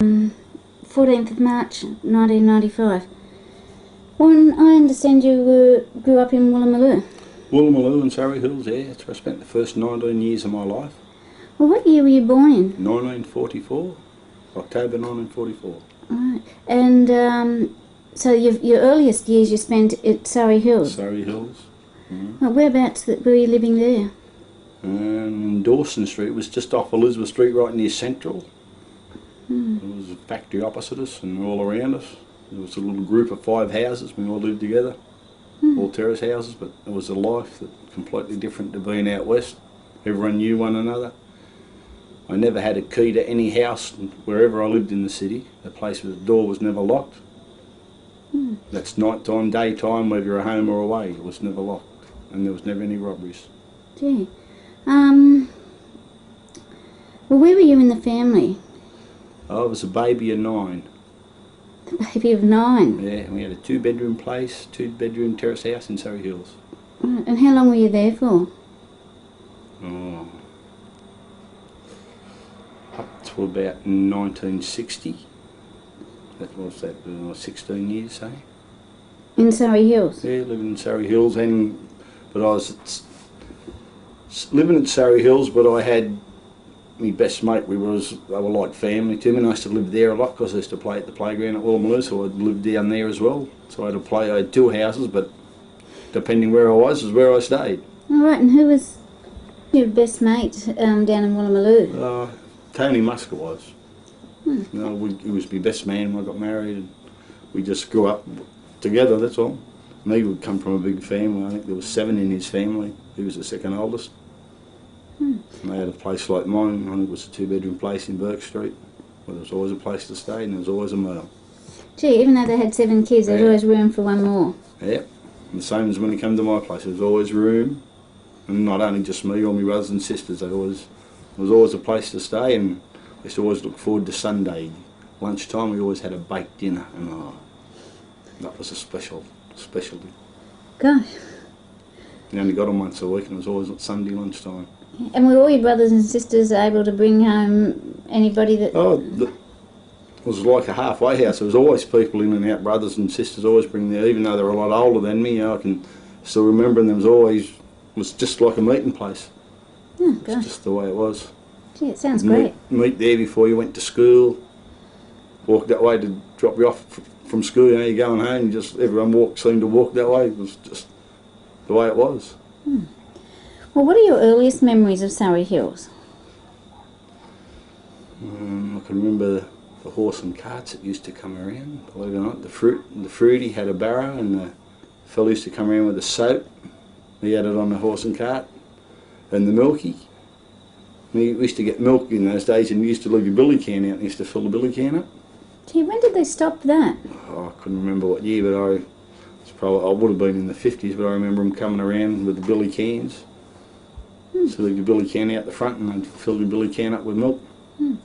14th of March 1995. Well, I understand you grew up in Woolloomooloo. Woolloomooloo in Surry Hills, yeah. That's where I spent the first 19 years of my life. Well, what year were you born in? 1944. October 1944. Right. And so your earliest years you spent at Surry Hills? Surry Hills. Well, whereabouts were you living there? Dawson Street was just off Elizabeth Street, right near Central. There was a factory opposite us and all around us. There was a little group of 5 houses. We all lived together, all terrace houses, but it was a life that completely different to being out west. Everyone knew one another. I never had a key to any house wherever I lived in the city. The place with the door was never locked. That's night time, daytime, whether you're home or away, it was never locked, and there was never any robberies. Gee. Well, where were you in the family? I was a baby of 9. A baby of 9? Yeah, we had a 2-bedroom place, 2-bedroom terrace house in Surry Hills. Right. And how long were you there for? Oh, up to about 1960. That was 16 years, say. In Surry Hills? Yeah, living in Surry Hills, but I was living in Surry Hills, but I had my best mate. They were like family to me, and I used to live there a lot because I used to play at the playground at Woolloomooloo, so I'd live down there as well. So I had 2 houses, but depending where I was where I stayed. All right, and who was your best mate down in Woolloomooloo? Tony Musker was. You know, he was my best man when I got married, and we just grew up together, that's all. And he would come from a big family. I think there was 7 in his family. He was the second oldest. And they had a place like mine. I think it was a 2-bedroom place in Burke Street, where there was always a place to stay and there was always a meal. Gee, even though they had 7 kids, there was always room for one more. Yeah, and the same as when it came to my place, there was always room, and not only just me, all my brothers and sisters. There was always a place to stay, and I used to always look forward to Sunday lunchtime. We always had a baked dinner, and that was a specialty. Gosh. We only got them once a week, and it was always at Sunday lunchtime. And were all your brothers and sisters able to bring home anybody that... It was like a halfway house. There was always people in and out, brothers and sisters always bring their, even though they were a lot older than me, I can still remember, and it was just like a meeting place. Oh, gosh. It's just the way it was. Gee, it sounds great. Meet there before you went to school, walk that way to drop you off from school, you're going home, everyone seemed to walk that way. It was just the way it was. Well, what are your earliest memories of Surry Hills? I can remember the horse and carts that used to come around, believe it or not. The fruity had a barrow, and the fellow used to come around with a soap. He had it on the horse and cart. And the milky. We used to get milk in those days, and we used to leave your billy can out and used to fill the billy can up. Gee, when did they stop that? Oh, I couldn't remember what year, but I would have been in the 50s, but I remember them coming around with the billy cans. So leave your billy can out the front, and they'd fill your billy can up with milk.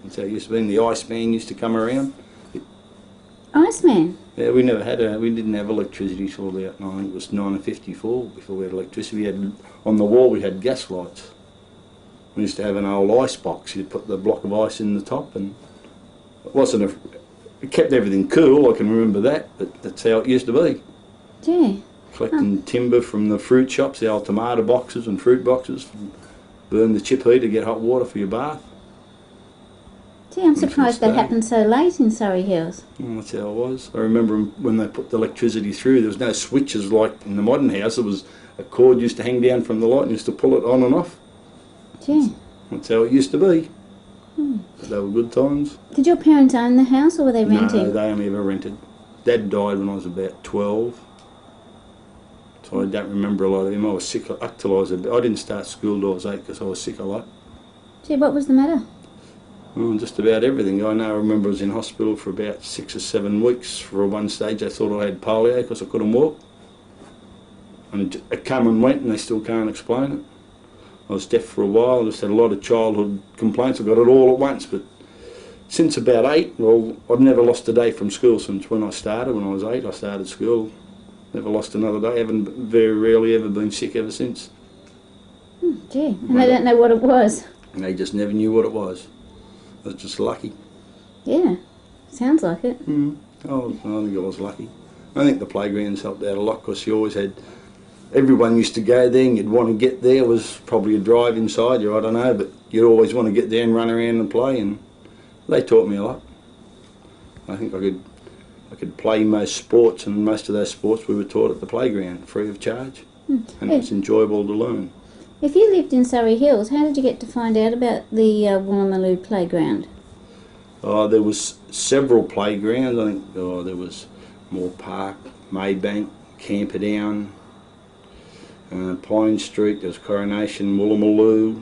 That's how it used to be. And the Iceman used to come around. Iceman? Yeah, we didn't have electricity till about, I think it was 1954 before we had electricity. On the wall we had gas lights. We used to have an old ice box. You'd put the block of ice in the top, and it kept everything cool, I can remember that, but that's how it used to be. Gee. Collecting timber from the fruit shops, the old tomato boxes and fruit boxes, burn the chip heat to get hot water for your bath. Gee, I'm surprised that happened so late in Surry Hills. Well, that's how it was. I remember when they put the electricity through, there was no switches like in the modern house. There was a cord used to hang down from the light and used to pull it on and off. Gee. That's how it used to be. But they were good times. Did your parents own the house, or were they renting? No, they only ever rented. Dad died when I was about 12. So I don't remember a lot of him. I was sick up till I was I didn't start school till I was 8 because I was sick a lot. Gee, what was the matter? Well, just about everything. I remember I was in hospital for about 6 or 7 weeks. For one stage they thought I had polio because I couldn't walk. And it came and went, and they still can't explain it. I was deaf for a while. I just had a lot of childhood complaints. I got it all at once, but since about 8, well, I've never lost a day from school since when I started. When I was 8, I started school. Never lost another day. Haven't very rarely ever been sick ever since. Gee, and they don't know what it was. And they just never knew what it was. I was just lucky. Yeah. Sounds like it. I think I was lucky. I think the playgrounds helped out a lot because you always had, everyone used to go there and you'd want to get there. It was probably a drive inside you, I don't know, but you'd always want to get there and run around and play, and they taught me a lot. I think I could play most sports, and most of those sports we were taught at the playground, free of charge, and it was enjoyable to learn. If you lived in Surry Hills, how did you get to find out about the Woolloomooloo Playground? There was several playgrounds. I think there was Moore Park, Maybank, Camperdown, Pine Street. There was Coronation, Woolloomooloo,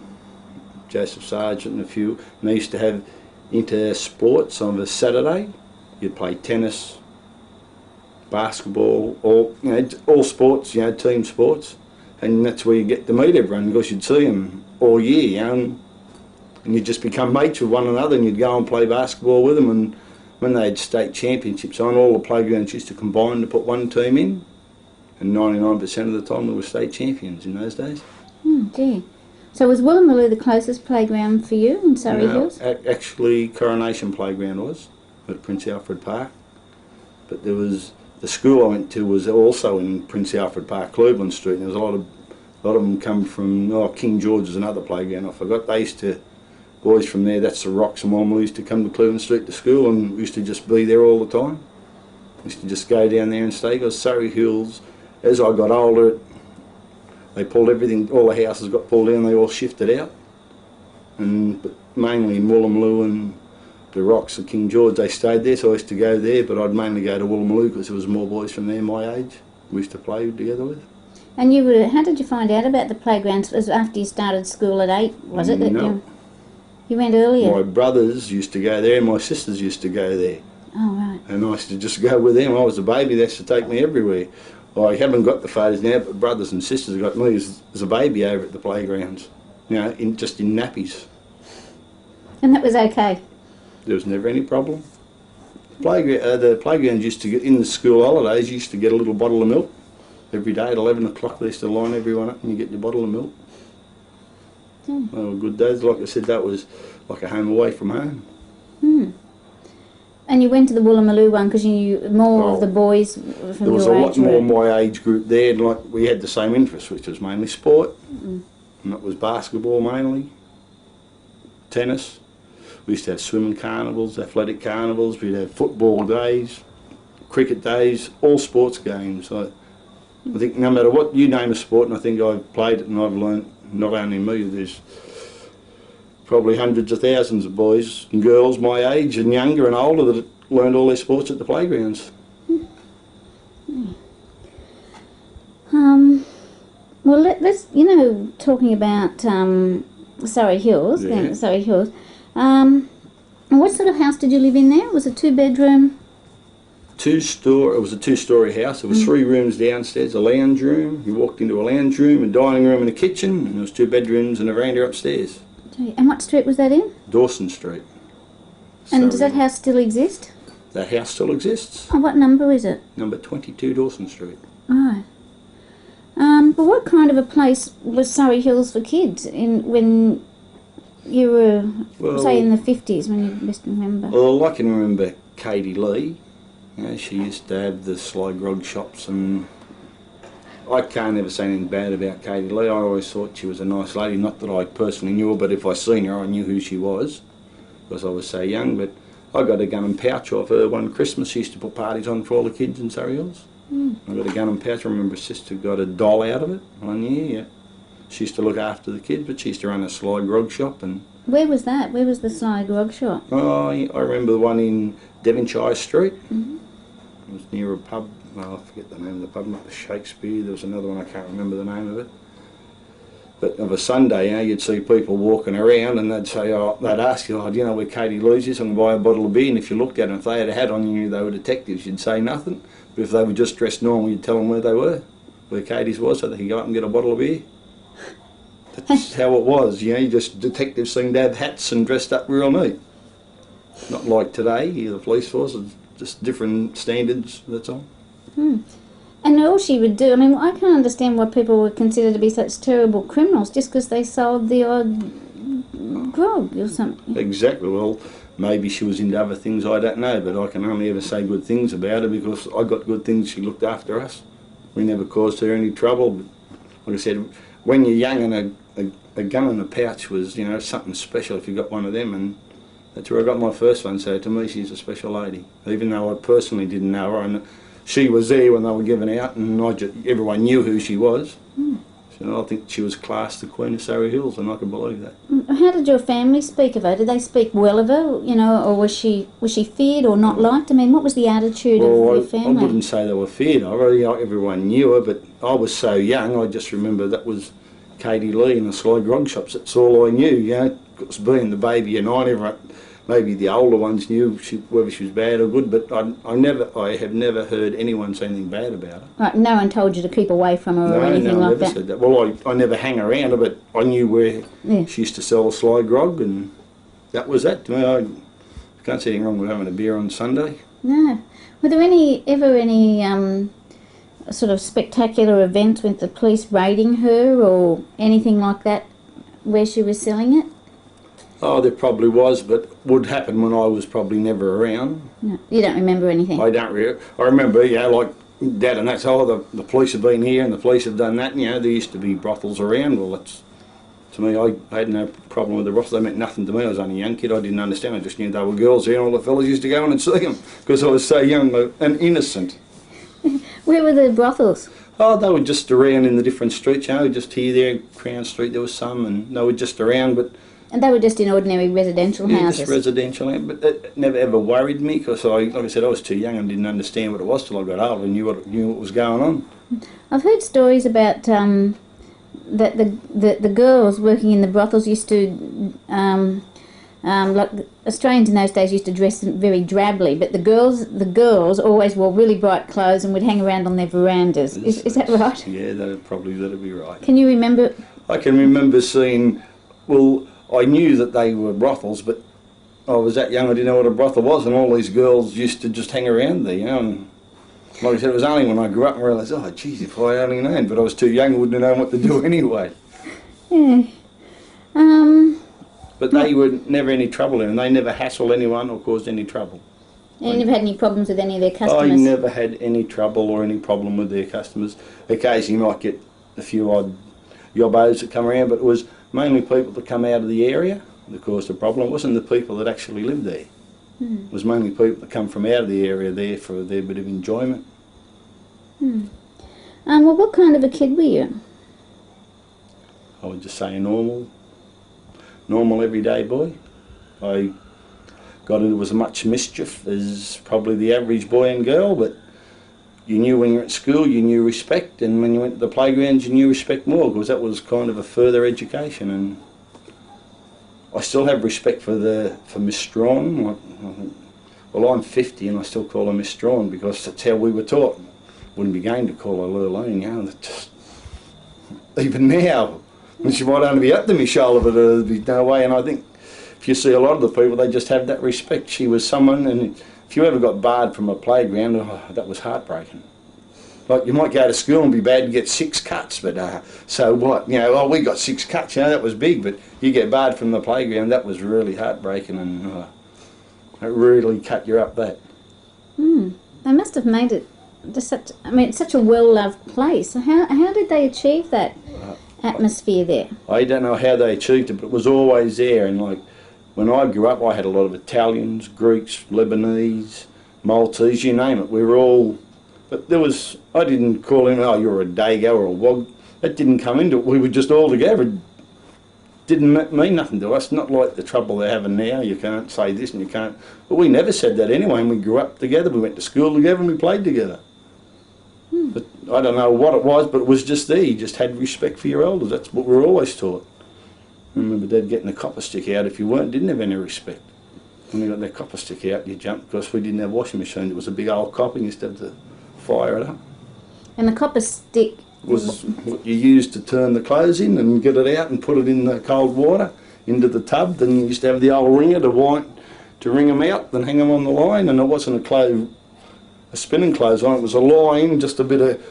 Joseph Sargent, and a few. And they used to have inter-sports on a Saturday. You'd play tennis, basketball, all sports, team sports, and that's where you get to meet everyone because you'd see them all year, and you'd just become mates with one another, and you'd go and play basketball with them. And when they had state championships on, all the playgrounds used to combine to put one team in, and 99% of the time they were state champions in those days. Gee. So was Woolloomooloo the closest playground for you in Surry Hills? Actually, Coronation Playground was at Prince Alfred Park, but there was the school I went to was also in Prince Alfred Park, Cleveland Street, and there was a lot of them come from King George is another playground. I forgot they used to, boys from there, that's the Rocks and Woolloomooloo, used to come to Cleveland Street to school, and we used to just be there all the time. We used to just go down there and stay because Surry Hills, as I got older, they pulled everything, all the houses got pulled down, they all shifted out, but mainly in Woolloomooloo and the Rocks of King George, they stayed there, so I used to go there, but I'd mainly go to Woolloomooloo because there was more boys from there my age we used to play together with. And how did you find out about the playgrounds? Was after you started school at 8, was it? No. You went earlier? My brothers used to go there and my sisters used to go there. Oh, right. And I used to just go with them. I was a baby, they used to take me everywhere. I haven't got the photos now, but brothers and sisters got me as a baby over at the playgrounds, just in nappies. And that was okay? There was never any problem. The playgrounds used to get, in the school holidays, you used to get a little bottle of milk. Every day at 11 o'clock they used to line everyone up and you get your bottle of milk. They were good days. Like I said, that was like a home away from home. And you went to the Woolloomooloo one because you knew more of the boys from your age? There was a lot more my age group there, and we had the same interests, which was mainly sport. And that was basketball mainly, tennis. We used to have swimming carnivals, athletic carnivals, we'd have football days, cricket days, all sports games. I think no matter what you name a sport, and I think I've played it and I've learned, not only me, there's probably hundreds of thousands of boys and girls my age and younger and older that learned all their sports at the playgrounds. Well, let's, talking about Surry Hills, Surry Hills, what sort of house did you live in there? Was it 2-bedroom? It was a 2-storey house. There was 3 rooms downstairs, a lounge room. You walked into a lounge room, a dining room and a kitchen, and there was 2 bedrooms and a veranda upstairs. And what street was that in? Dawson Street. And does that house still exist? That house still exists. Oh, what number is it? Number 22 Dawson Street. Right. But what kind of a place was Surry Hills for kids when you were, say, in the 50s, when you best remember? Well, I can remember Katie Lee. She used to have the sly grog shops, and I can't ever say anything bad about Katie Lee. I always thought she was a nice lady. Not that I personally knew her, but if I seen her, I knew who she was because I was so young. But I got a gun and pouch off her one Christmas. She used to put parties on for all the kids in Surry Hills. I got a gun and pouch. I remember her sister got a doll out of it one year. She used to look after the kids, but she used to run a sly grog shop. And where was that? Where was the sly grog shop? Oh, I remember the one in Devonshire Street. It was near a pub. I forget the name of the pub, not the Shakespeare. There was another one, I can't remember the name of it. But of a Sunday, you'd see people walking around and they'd say, they'd ask you, do you know where Katie Lee's is? I'm going to buy a bottle of beer. And if you looked at them, if they had a hat on, you knew they were detectives. You'd say nothing. But if they were just dressed normal, you'd tell them where they were, where Katie's was, so they could go up and get a bottle of beer. That's how it was, detectives seemed to have hats and dressed up real neat. Not like today, the police force, it's just different standards, that's all. And all she would do, I can't understand why people would consider to be such terrible criminals just because they sold the odd grog or something. Exactly. Well, maybe she was into other things, I don't know, but I can only ever say good things about her because I got good things. She looked after us. We never caused her any trouble. But like I said, when you're young and a gun in a pouch was, you know, something special if you got one of them, and that's where I got my first one. So to me, she's a special lady. Even though I personally didn't know her, and she was there when they were giving out, and everyone knew who she was. So I think she was classed the Queen of Surry Hills, and I can believe that. How did your family speak of her? Did they speak well of her, you know, or was she feared or not liked? I mean, what was the attitude of your family? I wouldn't say they were feared of her. You know, everyone knew her, but I was so young, I just remember that was Katie Lee in the Sly Grog shops. That's all I knew, you know. It was being the baby and everyone, maybe the older ones knew whether she was bad or good, but I have never heard anyone say anything bad about her. Right, no one told you to keep away from her or anything like that? No, I never said that. Well, I never hang around her, but I knew where she used to sell the Sly Grog, and that was that. To me, I can't see anything wrong with having a beer on Sunday. No. Were there ever any sort of spectacular events with the police raiding her or anything like that where she was selling it? Oh, there probably was, but would happen when I was probably never around. No, you don't remember anything? I don't really. I remember, you know, like Dad and that's, the police have been here and the police have done that, and, you know, there used to be brothels around. Well, that's, to me, I had no problem with the brothels. They meant nothing to me. I was only a young kid. I didn't understand. I just knew they were girls there, and all the fellas used to go in and see them because I was so young and innocent. Where were the brothels? Oh, they were just around in the different streets, you know, just here, there, Crown Street, there was some, and they were just around, but... And they were just in ordinary residential houses? Just residential, but it never ever worried me because, like I said, I was too young and didn't understand what it was till I got older and knew what was going on. I've heard stories about that the girls working in the brothels used to, like Australians in those days used to dress very drably, but the girls always wore really bright clothes and would hang around on their verandas. Is that right? Yeah, that'd be right. Can you remember? I can remember seeing, well, I knew that they were brothels, but I was that young I didn't know what a brothel was, and all these girls used to just hang around there, you know. And like I said, it was only when I grew up and realised, oh, geez, if I only known, but I was too young, I wouldn't have known what to do anyway. Yeah. But they were never any trouble in, and they never hassled anyone or caused any trouble. And you never had any problems with any of their customers? I never had any trouble or any problem with their customers. Occasionally you might get a few odd yobbos that come around, but it was mainly people that come out of the area that caused the problem. It wasn't the people that actually lived there. It was mainly people that come from out of the area there for their bit of enjoyment. Well, what kind of a kid were you? I would just say a normal everyday boy. I got into as much mischief as probably the average boy and girl, but you knew when you were at school, you knew respect, and when you went to the playgrounds, you knew respect more, because that was kind of a further education. And I still have respect for Miss Strawn. Well, I'm 50 and I still call her Miss Strawn because that's how we were taught. Wouldn't be going to call her Lurleen, you know. Just, even now, and she might only be up to my shoulder, but there'd be no way. And I think if you see a lot of the people, they just have that respect. She was someone, and if you ever got barred from a playground, oh, that was heartbreaking. Like, you might go to school and be bad and get 6 cuts, but so what? You know, oh, we got 6 cuts, you know, that was big, but you get barred from the playground, that was really heartbreaking, and it really cut you up, that. They must have made it just such, I mean, it's such a well-loved place. How did they achieve that atmosphere there? I don't know how they achieved it, but it was always there. And like when I grew up, I had a lot of Italians, Greeks, Lebanese, Maltese, you name it. We were all, but there was, I didn't call him, oh, you're a Dago or a Wog. That didn't come into it. We were just all together. It didn't mean nothing to us. Not like the trouble they're having now. You can't say this and you can't. But we never said that anyway, and we grew up together. We went to school together and we played together. But I don't know what it was, but it was just there. You just had respect for your elders. That's what we were always taught. I remember Dad getting the copper stick out. If you didn't have any respect. When you got that copper stick out, you jumped, because we didn't have washing machine. It was a big old copper, and you used to have to fire it up. And the copper stick was what you used to turn the clothes in and get it out and put it in the cold water into the tub. Then you used to have the old ringer to wring them out, then hang them on the line. And it wasn't a spinning clothesline, it was a line, just a bit of, it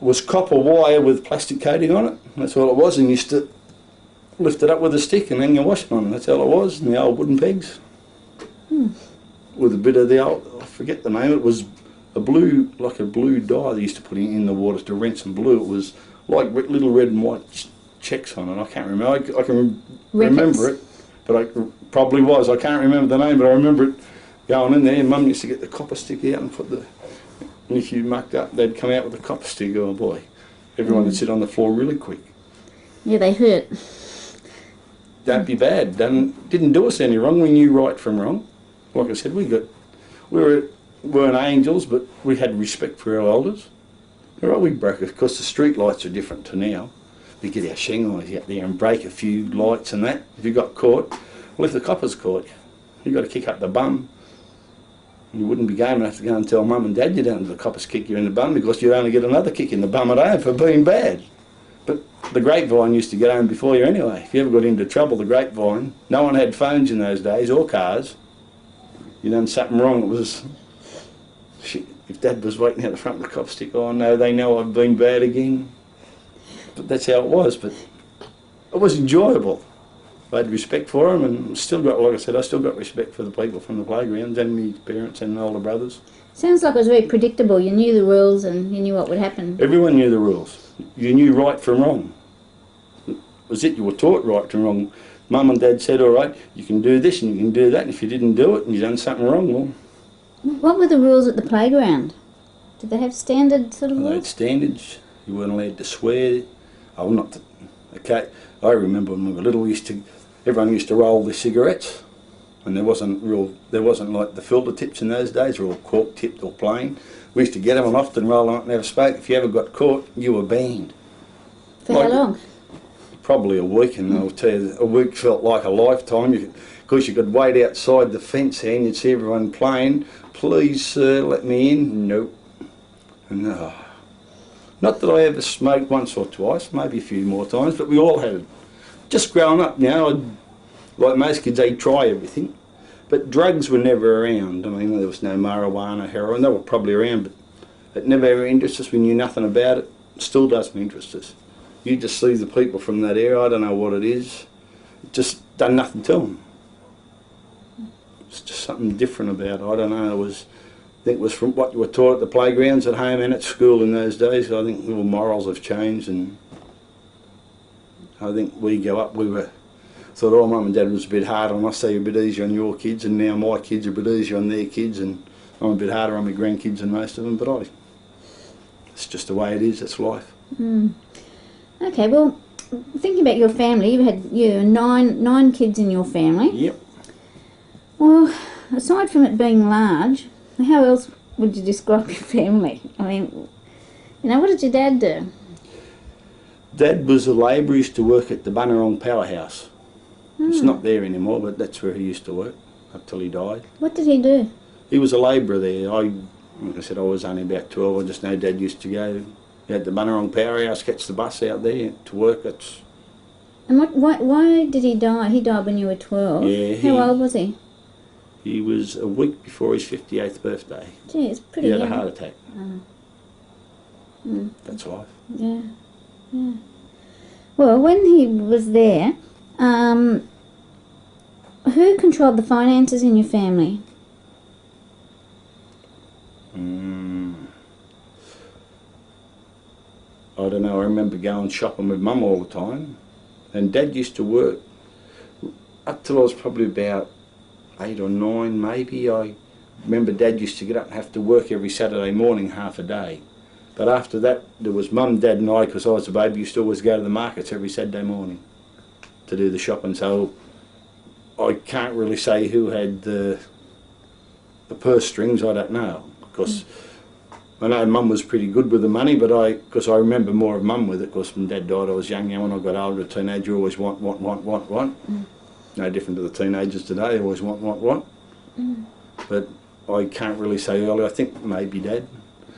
was copper wire with plastic coating on it. That's all it was, and you used to lift it up with a stick and hang your washing on. That's how it was, and the old wooden pegs. With a bit of the old, I forget the name, it was a blue, like a blue dye they used to put in the water to rinse and blue. It was like little red and white checks on it. I can't remember. I can remember it, but I probably was. I can't remember the name, but I remember it going in there. And Mum used to get the copper stick out and put the, and if you mucked up, they'd come out with a copper stick. Oh boy, everyone would sit on the floor really quick. Yeah, they hurt. Don't be bad. Didn't do us any wrong. We knew right from wrong. Like I said, we weren't angels, but we had respect for our elders. All right, we broke it because the street lights are different to now. We get our shinglers out there and break a few lights and that. If you got caught, well, if the coppers caught you, got to kick up the bum. You wouldn't be game enough to go and tell Mum and Dad you don't have the coppers kick you in the bum, because you'd only get another kick in the bum at home for being bad. But the grapevine used to get home before you anyway. If you ever got into trouble, the grapevine, no one had phones in those days or cars. You done something wrong, it was, shit, if Dad was waiting out the front with the cop stick, oh no, they know I've been bad again. But that's how it was, but it was enjoyable. I had respect for them, and still got, like I said, I still got respect for the people from the playgrounds and my parents and older brothers. Sounds like it was very predictable. You knew the rules and you knew what would happen. Everyone knew the rules. You knew right from wrong. It was it, you were taught right from wrong. Mum and Dad said, all right, you can do this and you can do that, and if you didn't do it and you done something wrong, well... What were the rules at the playground? Did they have standard sort of rules? They had standards. You weren't allowed to swear. Oh, not... Okay, I remember when we were little, everyone used to roll their cigarettes, and there wasn't like the filter tips in those days. They were all cork tipped or plain. We used to get them and often roll them up and never spoke. If you ever got caught, you were banned. For how long? Probably a week, and I'll tell you, a week felt like a lifetime, because you could wait outside the fence here and you'd see everyone playing. Please, sir, let me in. Nope. No. Not that I ever smoked once or twice, maybe a few more times, but we all had it. Just growing up now, like most kids, they try everything. But drugs were never around. I mean, there was no marijuana, heroin. They were probably around, but it never ever interested us. We knew nothing about it. It still doesn't interest us. You just see the people from that area, I don't know what it is, it just done nothing to them. It's just something different about it. I don't know, I think it was from what you were taught at the playgrounds at home and at school in those days. I think little morals have changed, and I think we go up, thought, oh, Mum and Dad was a bit hard on us, they were a bit easier on your kids, and now my kids are a bit easier on their kids, and I'm a bit harder on my grandkids than most of them, but it's just the way it is, it's life. Okay, well, thinking about your family, you had nine kids in your family. Yep. Well, aside from it being large, how else would you describe your family? I mean, what did your dad do? Dad was a labourer, used to work at the Bunnerong powerhouse. It's not there anymore, but that's where he used to work up till he died. What did he do? He was a labourer there. Like I said, I was only about 12. I just know Dad used to go. He had the Bunnerong powerhouse, catch the bus out there to work. And why did he die? He died when you were 12. Yeah. How old was he? He was a week before his 58th birthday. Gee, it's pretty young. He had a heart attack. That's life. Yeah, yeah. Well, when he was there, who controlled the finances in your family? I don't know, I remember going shopping with Mum all the time, and Dad used to work up till I was probably about 8 or 9 maybe. I remember Dad used to get up and have to work every Saturday morning, half a day. But after that, there was Mum, Dad and I, because I was a baby, used to always go to the markets every Saturday morning to do the shopping. So I can't really say who had the purse strings, I don't know, because I know Mum was pretty good with the money, but because I remember more of Mum with it, because when Dad died I was young, when I got older, a teenager, always want. No different to the teenagers today, always want. But I can't really say early, I think maybe Dad.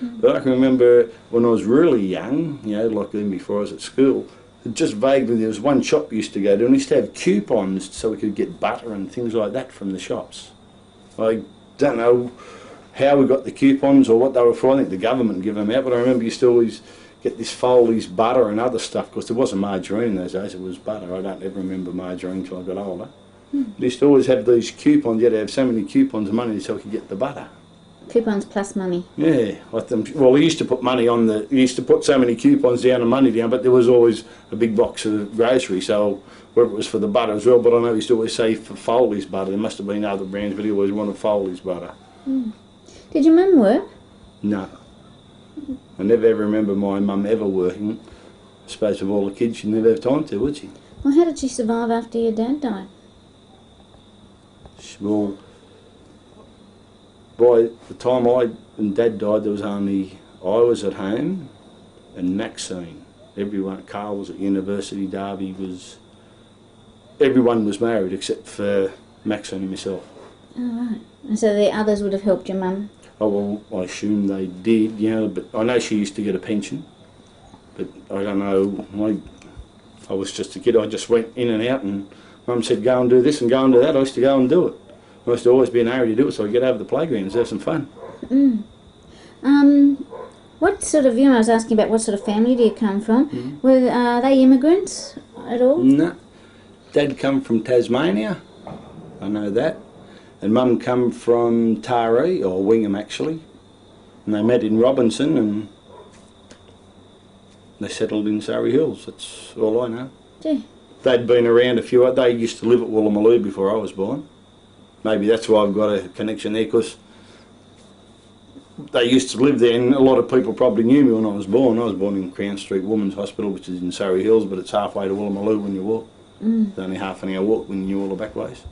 But I can remember when I was really young, like even before I was at school, just vaguely there was one shop we used to go to, and we used to have coupons so we could get butter and things like that from the shops. I don't know how we got the coupons or what they were for. I think the government gave them out, but I remember you used to always get this Foley's butter and other stuff, because there wasn't margarine in those days, it was butter. I don't ever remember margarine until I got older. They used to always have these coupons. You had to have so many coupons of money so I could get the butter. Coupons plus money. Yeah, like them. Well, they used to put money on the. You used to put so many coupons down and money down, but there was always a big box of groceries. So whether it was for the butter as well, but I know he used to always say for Foley's butter. There must have been other brands, but he always wanted Foley's butter. Did your mum work? No, I never ever remember my mum ever working. I suppose with all the kids, she'd never have time to, would she? Well, how did she survive after your dad died? Well, by the time and Dad died, there was only I was at home and Maxine. Everyone, Carl was at university, Darby was. Everyone was married except for Maxine and myself. Oh, right. And so the others would have helped your mum? Oh, well, I assume they did, you know, but I know she used to get a pension. But I don't know, I was just a kid, I just went in and out, and Mum said go and do this and go and do that. I used to go and do it. I used to always be in a hurry to do it so I'd get over the playground and have some fun. What sort of, I was asking about what sort of family do you come from? Were they immigrants at all? No. Dad come from Tasmania, I know that. And Mum come from Taree, or Wingham actually. And they met in Robinson and they settled in Surry Hills, that's all I know. Gee. They'd been around a few, they used to live at Woolloomooloo before I was born. Maybe that's why I've got a connection there, because they used to live there and a lot of people probably knew me when I was born. I was born in Crown Street Women's Hospital, which is in Surry Hills, but it's halfway to Woolloomooloo when you walk. It's only half an hour walk when you all the back ways.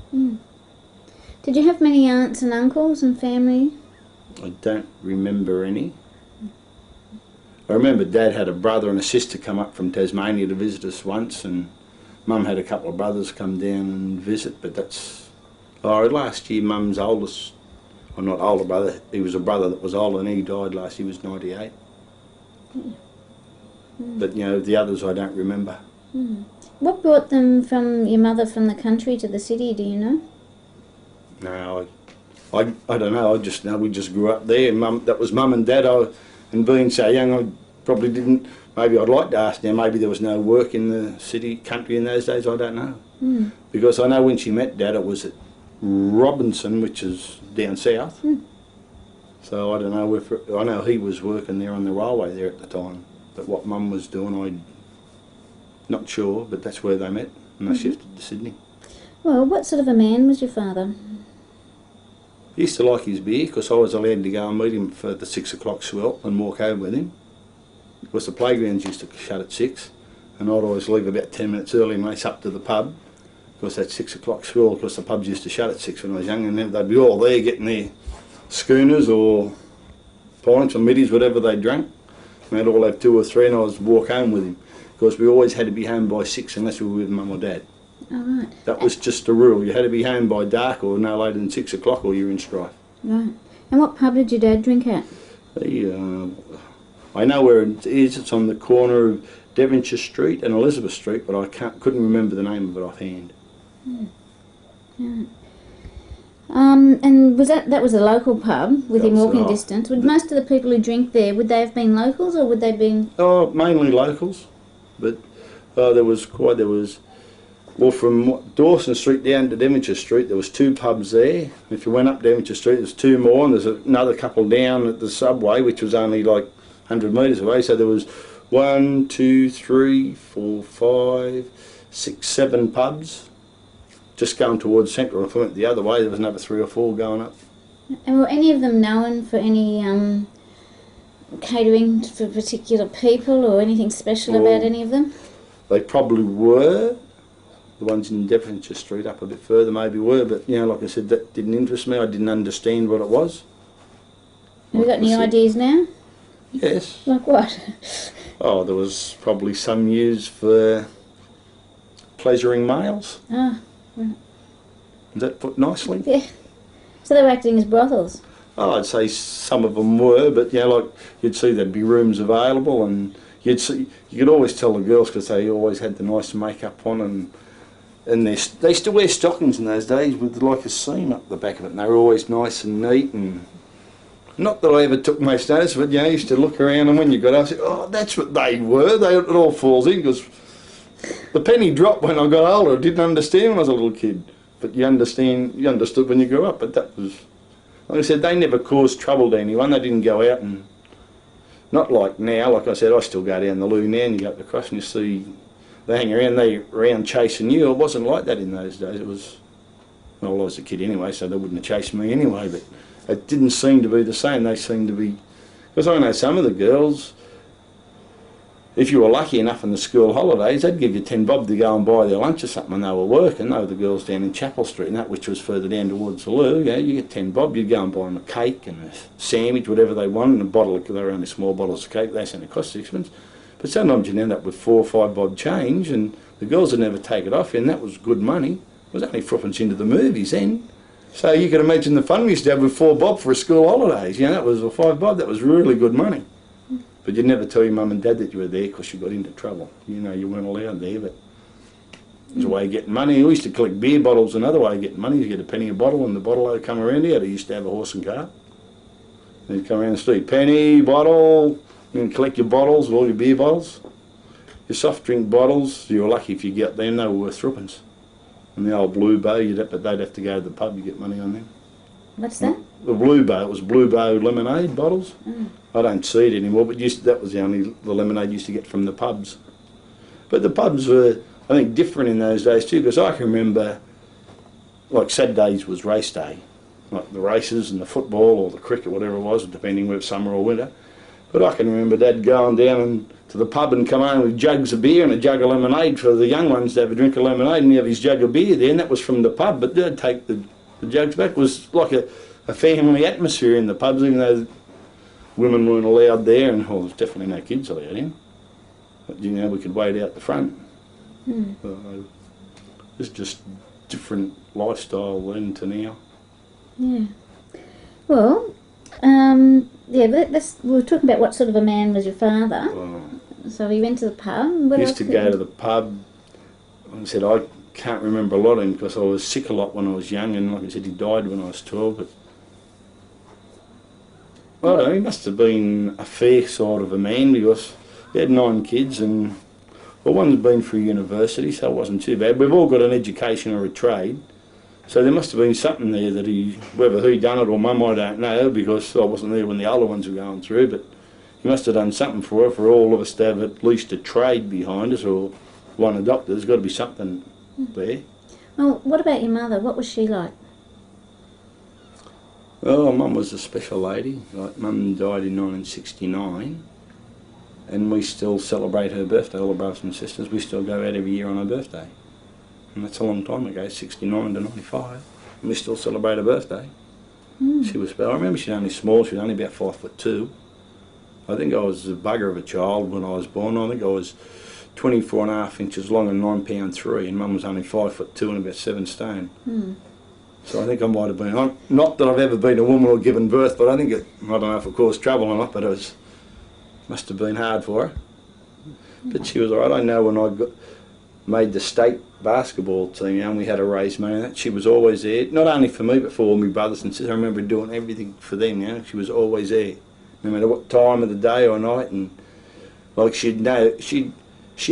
Did you have many aunts and uncles and family? I don't remember any. I remember Dad had a brother and a sister come up from Tasmania to visit us once, and Mum had a couple of brothers come down and visit, but that's... Oh, last year Mum's oldest, well not older brother, he was a brother that was older and he died last year, he was 98. But you know, the others I don't remember. What brought them from your mother from the country to the city, do you know? No, I don't know, I just know we just grew up there, and that was Mum and Dad, and being so young I probably didn't, maybe I'd like to ask now, maybe there was no work in the city, country in those days, I don't know. Because I know when she met Dad it was at Robinson, which is down south. So I don't know if I know he was working there on the railway there at the time, but what Mum was doing I'm not sure, but that's where they met and they shifted to Sydney. Well, what sort of a man was your father? He used to like his beer because I was allowed to go and meet him for the 6 o'clock swell and walk home with him, because the playgrounds used to shut at 6 and I'd always leave about 10 minutes early and race up to the pub. Because that 6 o'clock school, because the pubs used to shut at 6 when I was young, and then they'd be all there getting their schooners or pints or middies, whatever they drank. And they'd all have 2 or 3 and I was walk home with him, because we always had to be home by 6 unless we were with Mum or Dad. Oh, right. That was just a rule. You had to be home by dark or no later than 6 o'clock or you're in strife. Right. And what pub did your dad drink at? I know where it is. It's on the corner of Devonshire Street and Elizabeth Street, but I couldn't remember the name of it offhand. Yeah. And was that was a local pub within walking distance? Would most of the people who drink there, would they have been locals or would they have been? Oh, mainly locals, but there was well, from Dawson Street down to Devonshire Street there was 2 pubs there. If you went up Devonshire Street there's 2 more, and there's another couple down at the subway which was only like 100 metres away, so there was 1, 2, 3, 4, 5, 6, 7 pubs. Just going towards Central. If I went the other way, there was another 3 or 4 going up. And were any of them known for any catering for particular people or anything special about any of them? They probably were. The ones in Devonshire Street up a bit further maybe were, but you know, like I said, that didn't interest me. I didn't understand what it was. Have you got any ideas now? Yes. Like what? Oh, there was probably some used for pleasuring males. Ah. Right. Is that put nicely? Yeah. So they were acting as brothels? Oh, I'd say some of them were, but yeah, like you'd see there'd be rooms available, and you could always tell the girls because they always had the nice makeup on, and they used to wear stockings in those days with like a seam up the back of it, and they were always nice and neat, and Not that I ever took much notice of it, you know, I used to look around, and when you got up, I said, oh, that's what they were. It all falls in, because the penny dropped when I got older. I didn't understand when I was a little kid. But you understood when you grew up. But that was, like I said, they never caused trouble to anyone. They didn't go out and, not like now, like I said, I still go down the loo now and you go up the cross and you see they hang around, they around chasing you. It wasn't like that in those days. It was, well, I was a kid anyway, so they wouldn't have chased me anyway, but it didn't seem to be the same. They seemed to be, because I know some of the girls, if you were lucky enough in the school holidays, they'd give you 10 bob to go and buy their lunch or something when they were working. They were the girls down in Chapel Street and that, which was further down towards the loo. Yeah, you get 10 bob, you'd go and buy them a cake and a sandwich, whatever they wanted, and a bottle of, they were only small bottles of cake, they sent it cost sixpence. But sometimes you'd end up with 4 or 5 bob change, and the girls would never take it off you, and that was good money. It was only 4pence into the movies then. So you could imagine the fun we used to have with 4 bob for a school holidays. You know, that was, or 5 bob, that was really good money. But you'd never tell your mum and dad that you were there because you got into trouble. You know, you weren't allowed there, but it was a way of getting money. We used to collect beer bottles, another way of getting money. You get a penny a bottle, and the bottle would come around here. They used to have a horse and cart. They'd come around the street, penny, bottle, and collect your bottles, all your beer bottles. Your soft drink bottles, you were lucky if you got them, they were worth 3pence. And the old Blue Bow, but they'd have to go to the pub, you get money on them. What's that? The Blue Bow, it was Blue Bow lemonade bottles. I don't see it anymore, but that was the lemonade you used to get from the pubs. But the pubs were, I think, different in those days too, because I can remember, like Saturdays was race day, like the races and the football or the cricket, whatever it was, depending whether it was summer or winter. But I can remember Dad going down to the pub and come home with jugs of beer and a jug of lemonade for the young ones to have a drink of lemonade, and he have his jug of beer there, and that was from the pub. But they'd take the jugs back. It was like a family atmosphere in the pubs, even though women weren't allowed there, and well, there was definitely no kids allowed in. But you know, we could wait out the front. It's just different lifestyle then to now. Yeah. Well, yeah, but we were talking about what sort of a man was your father. So he went to the pub. What He used to go to the pub. Like I said, I can't remember a lot of him because I was sick a lot when I was young, and like I said, he died when I was 12. But I don't know, he must have been a fair sort of a man, because he had 9 kids, and well, one's been through university, so it wasn't too bad. We've all got an education or a trade, so there must have been something there that whether he done it or Mum, I don't know, because I wasn't there when the older ones were going through, but he must have done something for all of us to have at least a trade behind us, or one of the doctors. There's got to be something there. Well, what about your mother? What was she like? Oh, Mum was a special lady. Like, Mum died in 1969, and we still celebrate her birthday, all the brothers and sisters. We still go out every year on her birthday. And that's a long time ago, 69 to 95. And we still celebrate her birthday. She was special. I remember she was only small, she was only about 5'2". I think I was a bugger of a child when I was born. I think I was 24.5 inches long and 9 pound 3, and Mum was only 5'2" and about 7 stone. So I think I might have been, not that I've ever been a woman or given birth, but I think I don't know if it caused trouble or not, but must have been hard for her. But she was alright. I know when I made the state basketball team, and we had to raise money, she was always there, not only for me but for all my brothers and sisters. I remember doing everything for them, you know. She was always there, no matter what time of the day or night, and like she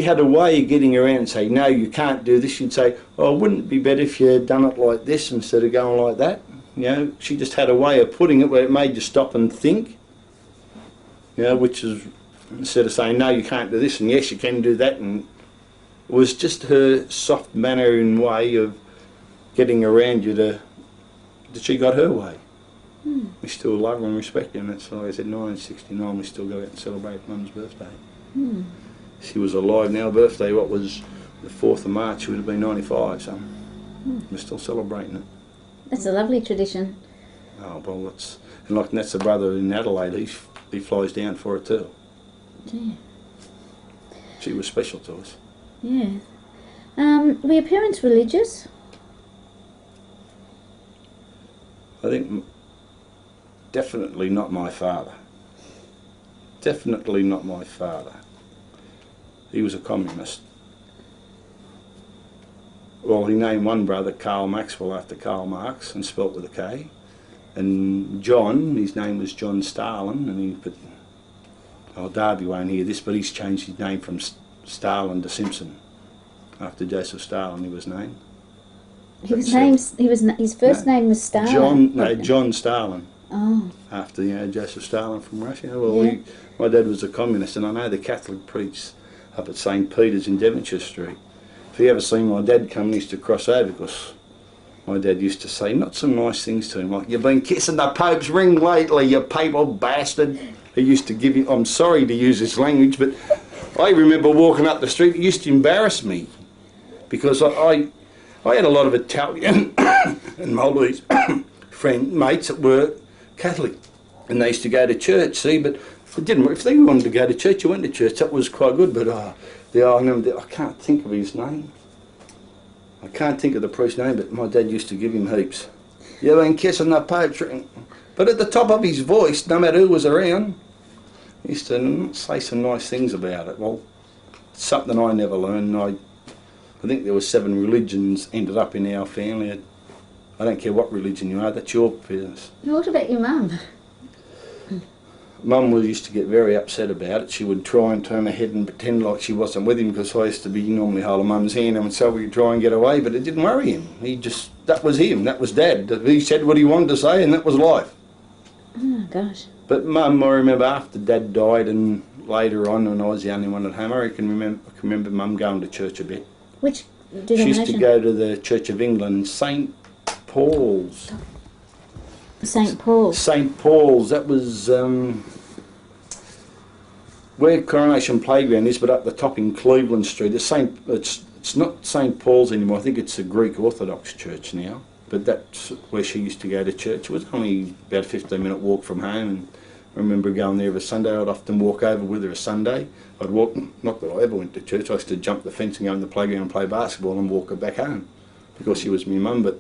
had a way of getting around and say, no, you can't do this. She'd say, oh, wouldn't it be better if you had done it like this instead of going like that? You know, she just had a way of putting it where it made you stop and think, you know, which is, instead of saying, no, you can't do this, and yes, you can do that, and it was just her soft manner and way of getting around you that she got her way. We still love her and respect her, and that's why I said 1969 we still go out and celebrate Mum's birthday. She was alive now, birthday, what was the 4th of March, she would have been 95, so we're still celebrating it. That's a lovely tradition. Oh, well, that's the brother in Adelaide, he flies down for it too. Yeah. She was special to us. Yeah. Were your parents religious? I think definitely not my father. Definitely not my father. He was a communist. Well, he named one brother Karl Maxwell after Karl Marx and spelt with a K. And John, his name was John Starlin, and Darby won't hear this, but he's changed his name from Starlin to Simpson. After Joseph Starlin, he was named. His first name was Starlin. John Starlin. Oh. After Joseph Stalin from Russia. Well, my dad was a communist, and I know the Catholic priests up at St Peter's in Devonshire Street. If you ever seen my dad come, he used to cross over, because my dad used to say not some nice things to him, like, "You've been kissing the Pope's ring lately, you papal bastard." He used to give him, I'm sorry to use this language, but I remember walking up the street, it used to embarrass me, because I had a lot of Italian and Maltese mates that were Catholic, and they used to go to church, see, but it didn't. If they wanted to go to church, you went to church. That was quite good. But I can't think of his name. I can't think of the priest's name, but my dad used to give him heaps. "You've been kissing the Pope's ring," but at the top of his voice, no matter who was around, he used to say some nice things about it. Well, it's something I never learned. I think there were 7 religions ended up in our family. I don't care what religion you are, that's your business. What about your mum? Mum used to get very upset about it. She would try and turn her head and pretend like she wasn't with him, because I used to be normally holding Mum's hand, and so we'd try and get away, but it didn't worry him. That was him, that was Dad. He said what he wanted to say, and that was life. Oh gosh. But Mum, I remember after Dad died, and later on when I was the only one at home, I can remember Mum going to church a bit. Which denomination? She used to go to the Church of England, St Paul's. St Paul's. St Paul's, that was where Coronation Playground is, but up the top in Cleveland Street. It's not St Paul's anymore, I think it's a Greek Orthodox church now, but that's where she used to go to church. It was only about a 15-minute walk from home, and I remember going there every Sunday. I'd often walk over with her a Sunday. I'd walk, not that I ever went to church, I used to jump the fence and go in the playground and play basketball and walk her back home, because she was my mum. But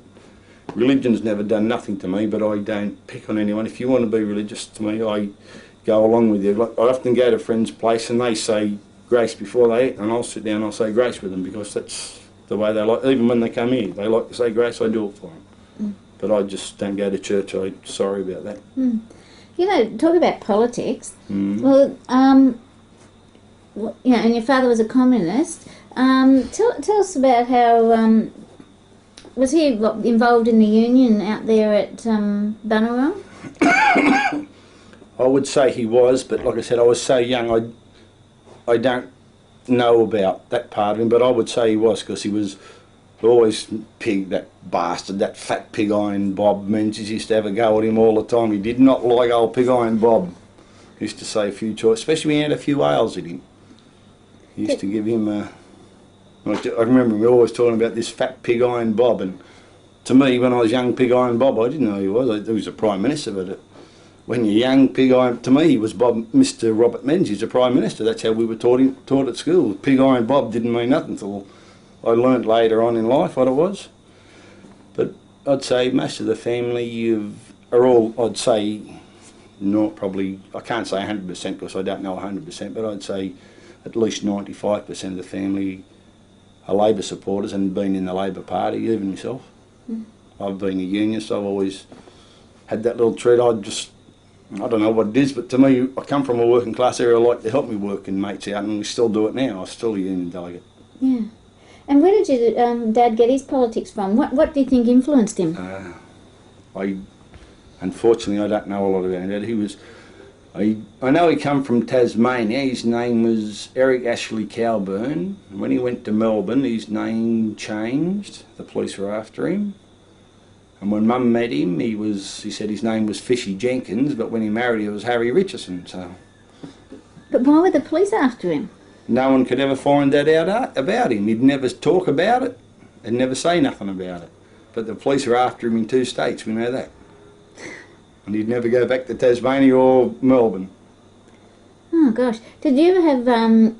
religion's never done nothing to me, but I don't pick on anyone. If you want to be religious to me, I go along with you. Like, I often go to friends' place and they say grace before they eat, and I'll sit down and I'll say grace with them, because that's the way they like. Even when they come here, they like to say grace, I do it for them. But I just don't go to church. I'm sorry about that. You know, talk about politics. Well, and your father was a communist. Tell us about how... was he involved in the union out there at Bunurong? I would say he was, but like I said, I was so young, I don't know about that part of him, but I would say he was, because he was always that bastard, that fat pig iron Bob Menzies used to have a go at him all the time. He did not like old pig iron Bob. He used to say a few choice, especially when he had a few ales in him. He used to give him I remember we were always talking about this fat pig iron Bob, and to me, when I was young, pig iron Bob, I didn't know who he was. He was the Prime Minister, but when you're young, pig iron, to me, he was Mr. Robert Menzies, the Prime Minister. That's how we were taught at school. Pig iron Bob didn't mean nothing until I learnt later on in life what it was. But I'd say most of the family are all, I'd say, not probably, I can't say 100% because I don't know 100%, but I'd say at least 95% of the family are Labor supporters and been in the Labor Party, even myself. I've been a unionist, I've always had that little treat. I don't know what it is, but to me, I come from a working class area. I like to help me working mates out, and we still do it now. I'm still a union delegate. Yeah. And where did your dad get his politics from? What do you think influenced him? Unfortunately, I don't know a lot about that. I know he come from Tasmania. His name was Eric Ashley Cowburn. When he went to Melbourne, his name changed. The police were after him. And when Mum met him, he said his name was Fishy Jenkins, but when he married, it was Harry Richardson. So. But why were the police after him? No one could ever find that out about him. He'd never talk about it and never say nothing about it. But the police are after him in 2 states, we know that. And he'd never go back to Tasmania or Melbourne. Oh gosh. Did you ever have,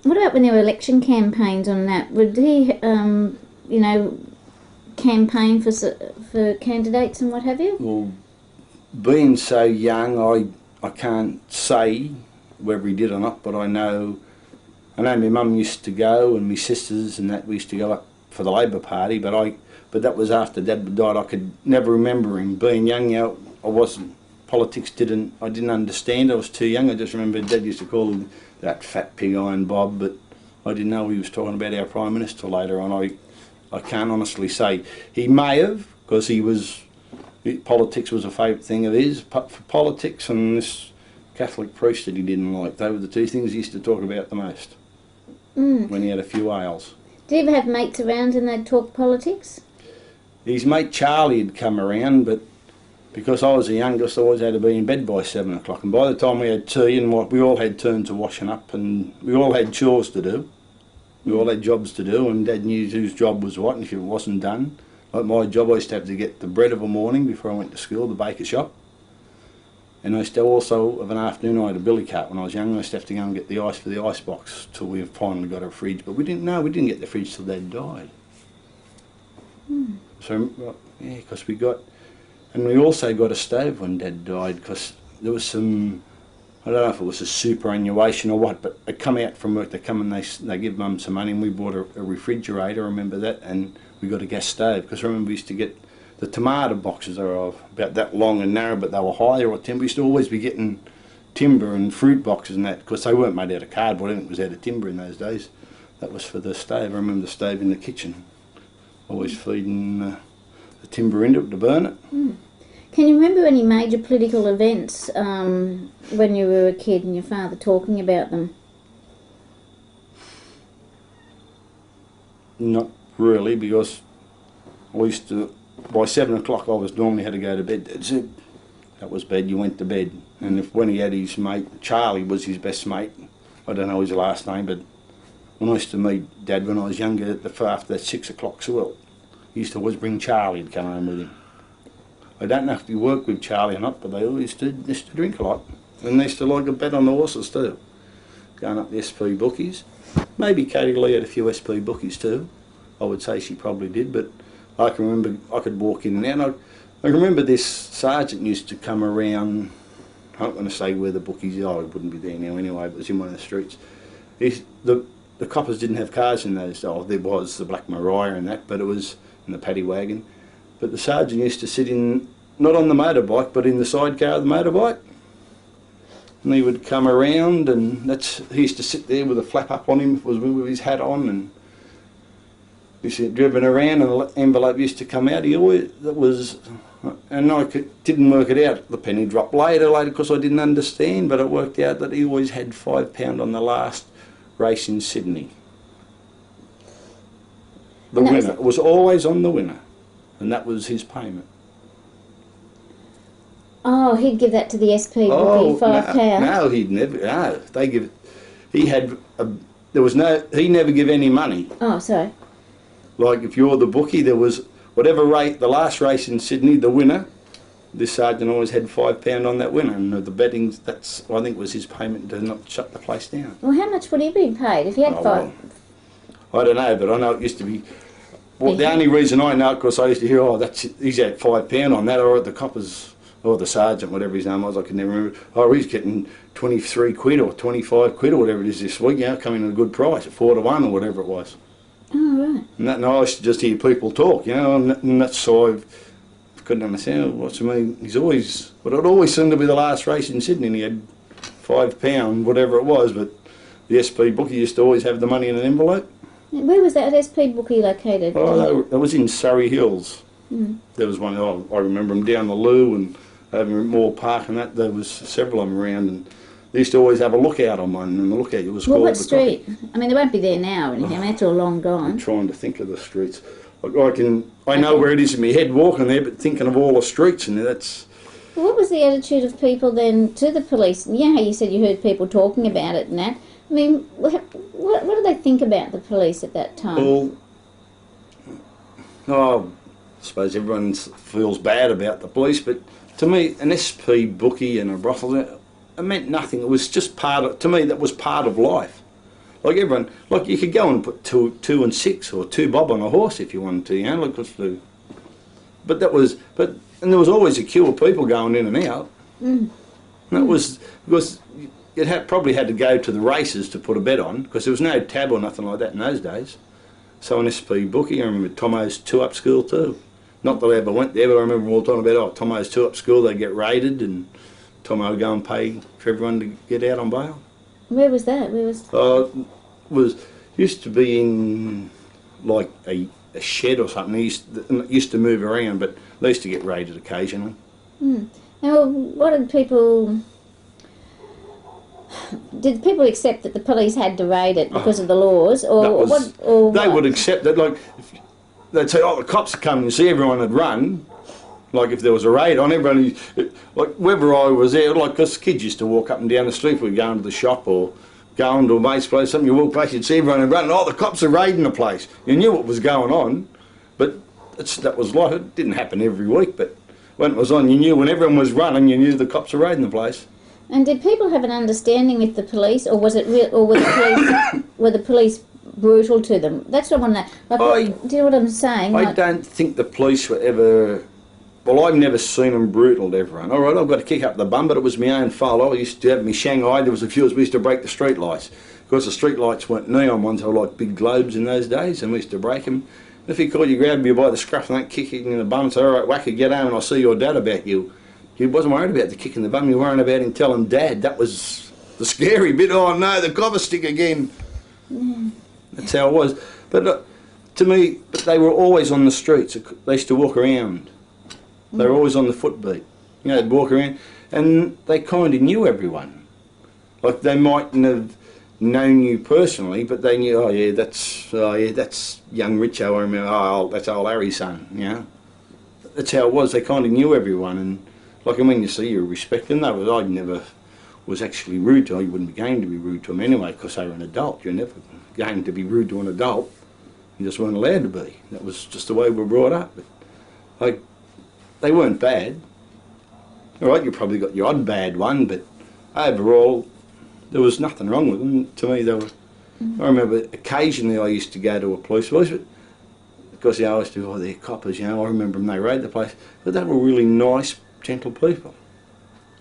what about when there were election campaigns on that? Would he, campaign for candidates and what have you? Well, being so young, I can't say whether he did or not, but I know my mum used to go, and my sisters and that, we used to go up for the Labor Party, but that was after Dad died. I could never remember him being young. I wasn't, politics I didn't understand. I was too young. I just remember Dad used to call him that fat pig Iron Bob, but I didn't know he was talking about our Prime Minister later on. I can't honestly say. He may have, because politics was a favourite thing of his, for politics and this Catholic priest that he didn't like. They were the two things he used to talk about the most when he had a few ales. Did you ever have mates around and they'd talk politics? His mate Charlie had come around, but because I was the youngest, I always had to be in bed by 7 o'clock. And by the time we had tea and we all had turns of washing up, and we all had chores to do. We all had jobs to do, and Dad knew whose job was what, and if it wasn't done, like my job, I used to have to get the bread of a morning before I went to school, the baker shop. And I used to also, of an afternoon, I had a billy cart when I was young. I used to have to go and get the ice for the ice box till we finally got a fridge. But we didn't get the fridge till Dad died. So, yeah, because and we also got a stove when Dad died, because there was some, I don't know if it was a superannuation or what, but they come out from work, they come and they give Mum some money, and we bought a refrigerator, I remember that, and we got a gas stove, because I remember we used to get the tomato boxes. They were about that long and narrow, but they were higher or timber. We used to always be getting timber and fruit boxes and that, because they weren't made out of cardboard, everything was out of timber in those days. That was for the stove. I remember the stove in the kitchen, always feeding the timber into it to burn it. Can you remember any major political events when you were a kid and your father talking about them? Not really, because I used to, by 7 o'clock I was normally had to go to bed. That's it. That was bed, you went to bed. And when he had his mate, Charlie was his best mate. I don't know his last name, but when I used to meet Dad when I was younger, after that 6 o'clock swell, he used to always bring Charlie to come home with him. I don't know if he worked with Charlie or not, but they always used to drink a lot. And they used to like a bet on the horses too. Going up the SP bookies. Maybe Katie Lee had a few SP bookies too. I would say she probably did, but I can remember I could walk in and out. I remember this sergeant used to come around, I'm not going to say where the bookies are, it wouldn't be there now anyway, but it was in one of the streets. The coppers didn't have cars in those days. Oh, there was the Black Mariah and that, but it was in the paddy wagon. But the sergeant used to sit in, not on the motorbike, but in the sidecar of the motorbike. And he would come around, and he used to sit there with a flap up on him, with his hat on, and he said, driven around, and the envelope used to come out. And I didn't work it out. The penny dropped later, because I didn't understand, but it worked out that he always had £5 on the last race in Sydney. The winner. It was always on the winner. And that was his payment. Oh, he'd give that to the SP bookie, £5. No, he'd never. No, they give. He had. He never give any money. Oh, sorry. Like if you're the bookie, there was whatever rate the last race in Sydney, the winner. This sergeant always had £5 on that winner, and the betting. I think was his payment to not shut the place down. Well, how much would he be paid if he had five? Well, I don't know, but I know it used to be. Well, the only reason I know, because I used to hear, he's had £5 on that, or the coppers, or the sergeant, whatever his name was, I can never remember. Oh, he's getting 23 quid or 25 quid or whatever it is this week, coming at a good price, at 4 to 1 or whatever it was. Oh, right. And I used to just hear people talk, and that's why I couldn't understand what's I mean. But it always seemed to be the last race in Sydney, and he had £5, whatever it was, but the SP bookie used to always have the money in an envelope. Where was that SP bookie located? Oh, that was in Surry Hills. There was one, I remember them down the loo and over in Moore Park and that. There was several of them around, and they used to always have a lookout on one, and the lookout was called what street? I mean, they won't be there now or anything. I mean, it's all long gone. I'm trying to think of the streets. I know where it is in my head walking there, but thinking of all the streets and that's... Well, what was the attitude of people then to the police? You know how you said you heard people talking about it and that? I mean, what do they think about the police at that time? Well, I suppose everyone feels bad about the police, but to me, an SP bookie and a brothel, it meant nothing. It was just to me, that was part of life. Like everyone, you could go and put two and 6 or 2 bob on a horse if you wanted to, but there was always a queue of people going in and out. And that was because probably had to go to the races to put a bet on, because there was no tab or nothing like that in those days. So an SP bookie, I remember Tomo's 2-up school too. Not that I ever went there, but I remember them all talking about, oh, Tomo's too up school, they'd get raided, and Tomo would go and pay for everyone to get out on bail. Where was that? Where was? Used to be in like a shed or something. It used to move around, but they used to get raided occasionally. Now, what did people? Did people accept that the police had to raid it because of the laws, or what? Or they would accept that. Like they'd say, "Oh, the cops are coming." You see, everyone would run. Like if there was a raid on, everybody, like wherever I was there, like because kids used to walk up and down the street. We'd go into the shop or go into a mate's place, something. You walk past, you'd see everyone running. Oh, the cops are raiding the place. You knew what was going on, but that was like it didn't happen every week. But when it was on, you knew when everyone was running, you knew the cops were raiding the place. And did people have an understanding with the police, or was it or were the police brutal to them? That's what I want to know. Like, do you know what I'm saying? I don't think the police were ever. Well, I've never seen them brutal to everyone. All right, I've got to kick up the bum, but it was my own fault. I used to have me Shanghai. There was a few. We used to break the street lights. Of course, the street lights weren't neon ones. They were like big globes in those days, and we used to break them. If he caught you, grabbed you by the scruff and that, kick you in the bum, and say, all right, whacker, get home and I'll see your dad about you. He wasn't worried about the kick in the bum. He was worried about him telling Dad. That was the scary bit. Oh no, the copper stick again. That's how it was. But to me, they were always on the streets. They used to walk around. They were always on the footbeat. You know, they'd walk around, and they kind of knew everyone. Like they mightn't have known you personally, but they knew. Oh yeah, that's young Richo. I remember. Oh, that's old Harry's son. You know, that's how it was. They kind of knew everyone, and like when you see you respect them. I never was actually rude to them. You wouldn't be going to be rude to them anyway, because they were an adult. You're never going to be rude to an adult. You just weren't allowed to be. That was just the way we were brought up. But, like, they weren't bad. All right, you probably got your odd bad one, but overall, there was nothing wrong with them. To me, they were. I remember occasionally I used to go to a police force, but because I used to, they're coppers, you know. I remember them, they raided the place, but they were really nice, gentle people.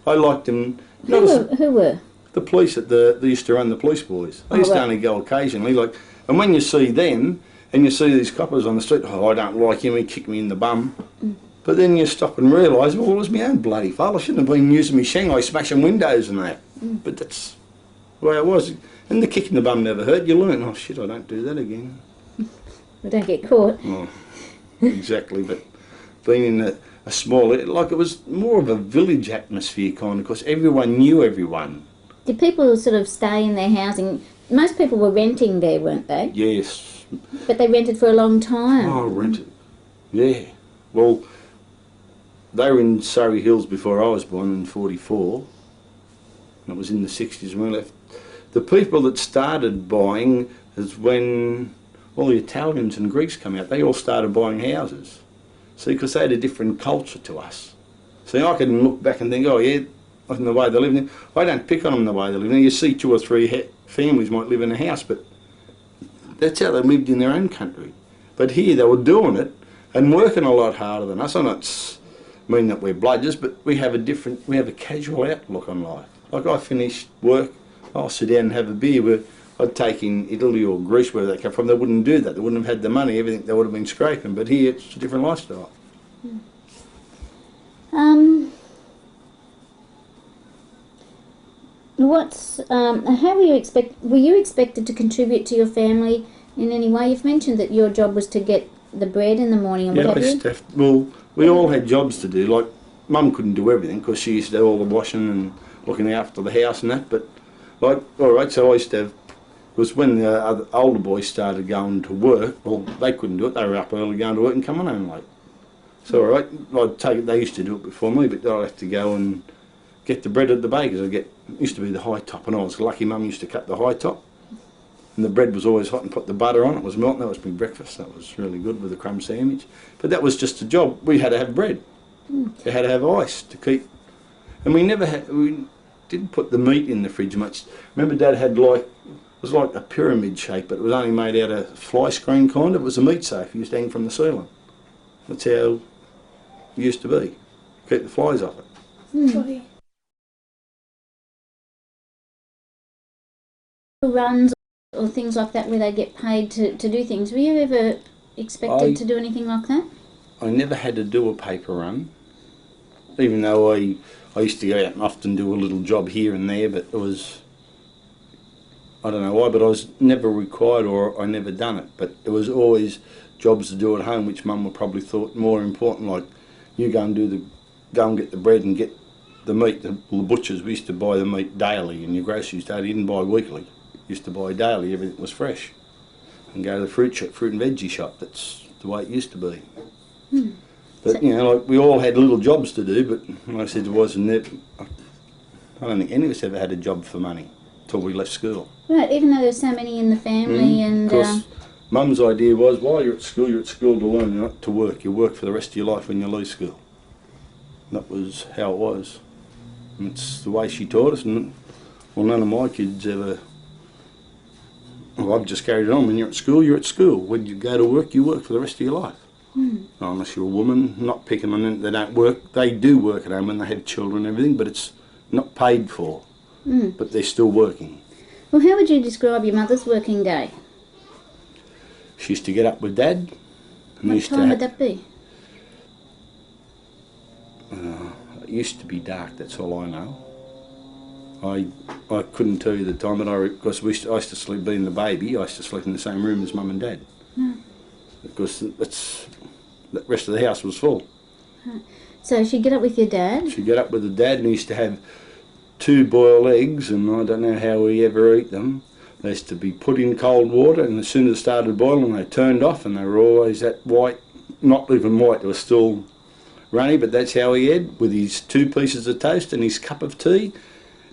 I liked them. Who were? The police they used to run the police boys. They used to only go occasionally, like, and when you see them and you see these coppers on the street, oh, I don't like him, he kicked me in the bum. But then you stop and realise, well, it was my own bloody fault. I shouldn't have been using my Shanghai smashing windows and that. But that's the way it was. And the kick in the bum never hurt. You learn, oh shit, I don't do that again. We don't get caught. Oh, exactly. But being in a small, like it was more of a village atmosphere kind of, because everyone knew everyone. Did people sort of stay in their housing? Most people were renting there, weren't they? Yes. But they rented for a long time. Oh, rented. Yeah. Well, they were in Surry Hills before I was born in '44. And it was in the 60s when we left. The people that started buying is when all the Italians and Greeks come out. They all started buying houses. See, because they had a different culture to us. See, I can look back and think, oh yeah, like in the way they live in. I don't pick on them the way they live. Now you see 2 or 3 families might live in a house, but that's how they lived in their own country. But here they were doing it and working a lot harder than us. I'm not mean that we're bludgers, but we have a casual outlook on life. Like I finish work, I'll sit down and have a beer. Where I'd take in Italy or Greece, where they come from, they wouldn't do that. They wouldn't have had the money, everything they would have been scraping. But here it's a different lifestyle. How were you expected to contribute to your family in any way? You've mentioned that your job was to get the bread in the morning and what have you? Well, we all had jobs to do. Like, Mum couldn't do everything because she used to do all the washing and looking after the house and that. But, like, all right, so I used to have, was when the older boys started going to work, well, they couldn't do it. They were up early going to work and coming home late. So, all right, I'd take it, they used to do it before me, but I'd have to go and get the bread at the baker's. It used to be the high top, and I was lucky. Mum used to cut the high top. And the bread was always hot and put the butter on. It was melting. That was my breakfast. That was really good with a crumb sandwich. But that was just a job. We had to have bread. We had to have ice to keep. And we didn't put the meat in the fridge much. Remember Dad had it was like a pyramid shape, but it was only made out of fly screen kind. It was a meat safe. It used to hang from the ceiling. That's how it used to be. Keep the flies off it. Runs or things like that where they get paid to do things. Were you ever expected to do anything like that? I never had to do a paper run, even though I used to go out and often do a little job here and there, but it was, I don't know why, but I was never required or I never done it. But there was always jobs to do at home, which Mum would probably thought more important, like you go and get the bread and get the meat. The butchers, we used to buy the meat daily, and your groceries daily. You didn't buy weekly. You used to buy daily, everything was fresh. And go to the fruit and veggie shop. That's the way it used to be. But you know, like we all had little jobs to do, but like I said, it wasn't. I don't think any of us ever had a job for money till we left school. Right, even though there's so many in the family, and of course, Mum's idea was, while you're at school to learn, you're not to work. You work for the rest of your life when you leave school. And that was how it was. And it's the way she taught us, and well, none of my kids ever. Well, I've just carried it on. When you're at school, you're at school. When you go to work, you work for the rest of your life. Unless you're a woman, not picking on them, they don't work. They do work at home when they have children and everything, but it's not paid for. But they're still working. Well, how would you describe your mother's working day? She used to get up with Dad. And What time would that be? It used to be dark, that's all I know. I couldn't tell you the time, but because I used to sleep, being the baby, I used to sleep in the same room as Mum and Dad. Because the rest of the house was full. So she'd get up with your dad? She'd get up with the dad, and he used to have 2 boiled eggs, and I don't know how we ever eat them. They used to be put in cold water, and as soon as it started boiling, they turned off, and they were always that white, not even white, they were still runny, but that's how he had, with his 2 pieces of toast and his cup of tea.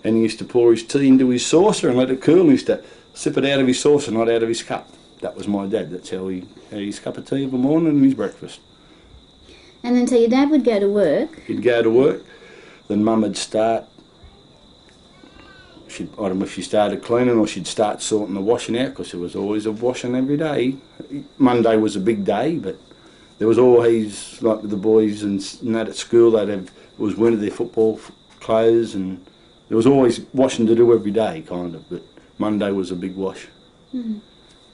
And he used to pour his tea into his saucer and let it cool. He used to sip it out of his saucer, not out of his cup. That was my dad. That's how he had his cup of tea of a morning and his breakfast. And then so your dad would go to work? He'd go to work. Then Mum would start, I don't know if she started cleaning or she'd start sorting the washing out, because there was always a washing every day. Monday was a big day, but there was always, like with the boys and that at school, it was winter, their football clothes, and there was always washing to do every day, kind of, but Monday was a big wash.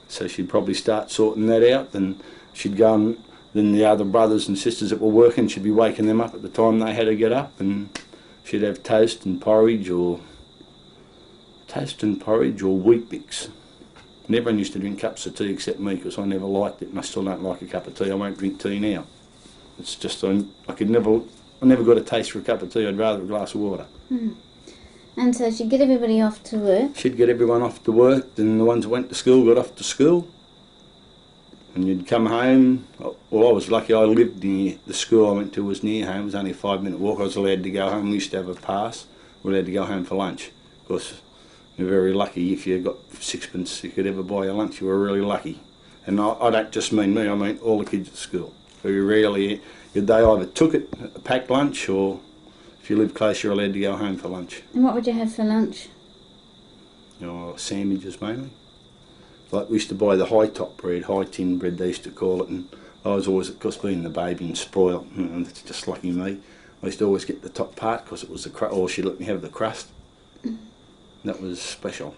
So she'd probably start sorting that out, then she'd go and then the other brothers and sisters that were working, she'd be waking them up at the time they had to get up, and she'd have toast and porridge or wheat bix. And everyone used to drink cups of tea except me, because I never liked it, and I still don't like a cup of tea. I won't drink tea now. It's just, I never got a taste for a cup of tea. I'd rather a glass of water. And so she'd get everybody off to work? She'd get everyone off to work, then the ones that went to school got off to school. And you'd come home. Well, I was lucky, I lived near, the school I went to was near home. It was only a 5-minute walk. I was allowed to go home. We used to have a pass. We were allowed to go home for lunch. Of course, you're very lucky if you got 6pence you could ever buy your lunch. You were really lucky. And I don't just mean me, I mean all the kids at school. Very rarely, they either took it, a packed lunch, or if you lived close, you're allowed to go home for lunch. And what would you have for lunch? Sandwiches mainly. Like we used to buy the high top bread, high tin bread they used to call it, and I was always, of course, being the baby and spoiled, and it's just lucky me, I used to always get the top part because it was the crust, or she'd let me have the crust. That was special.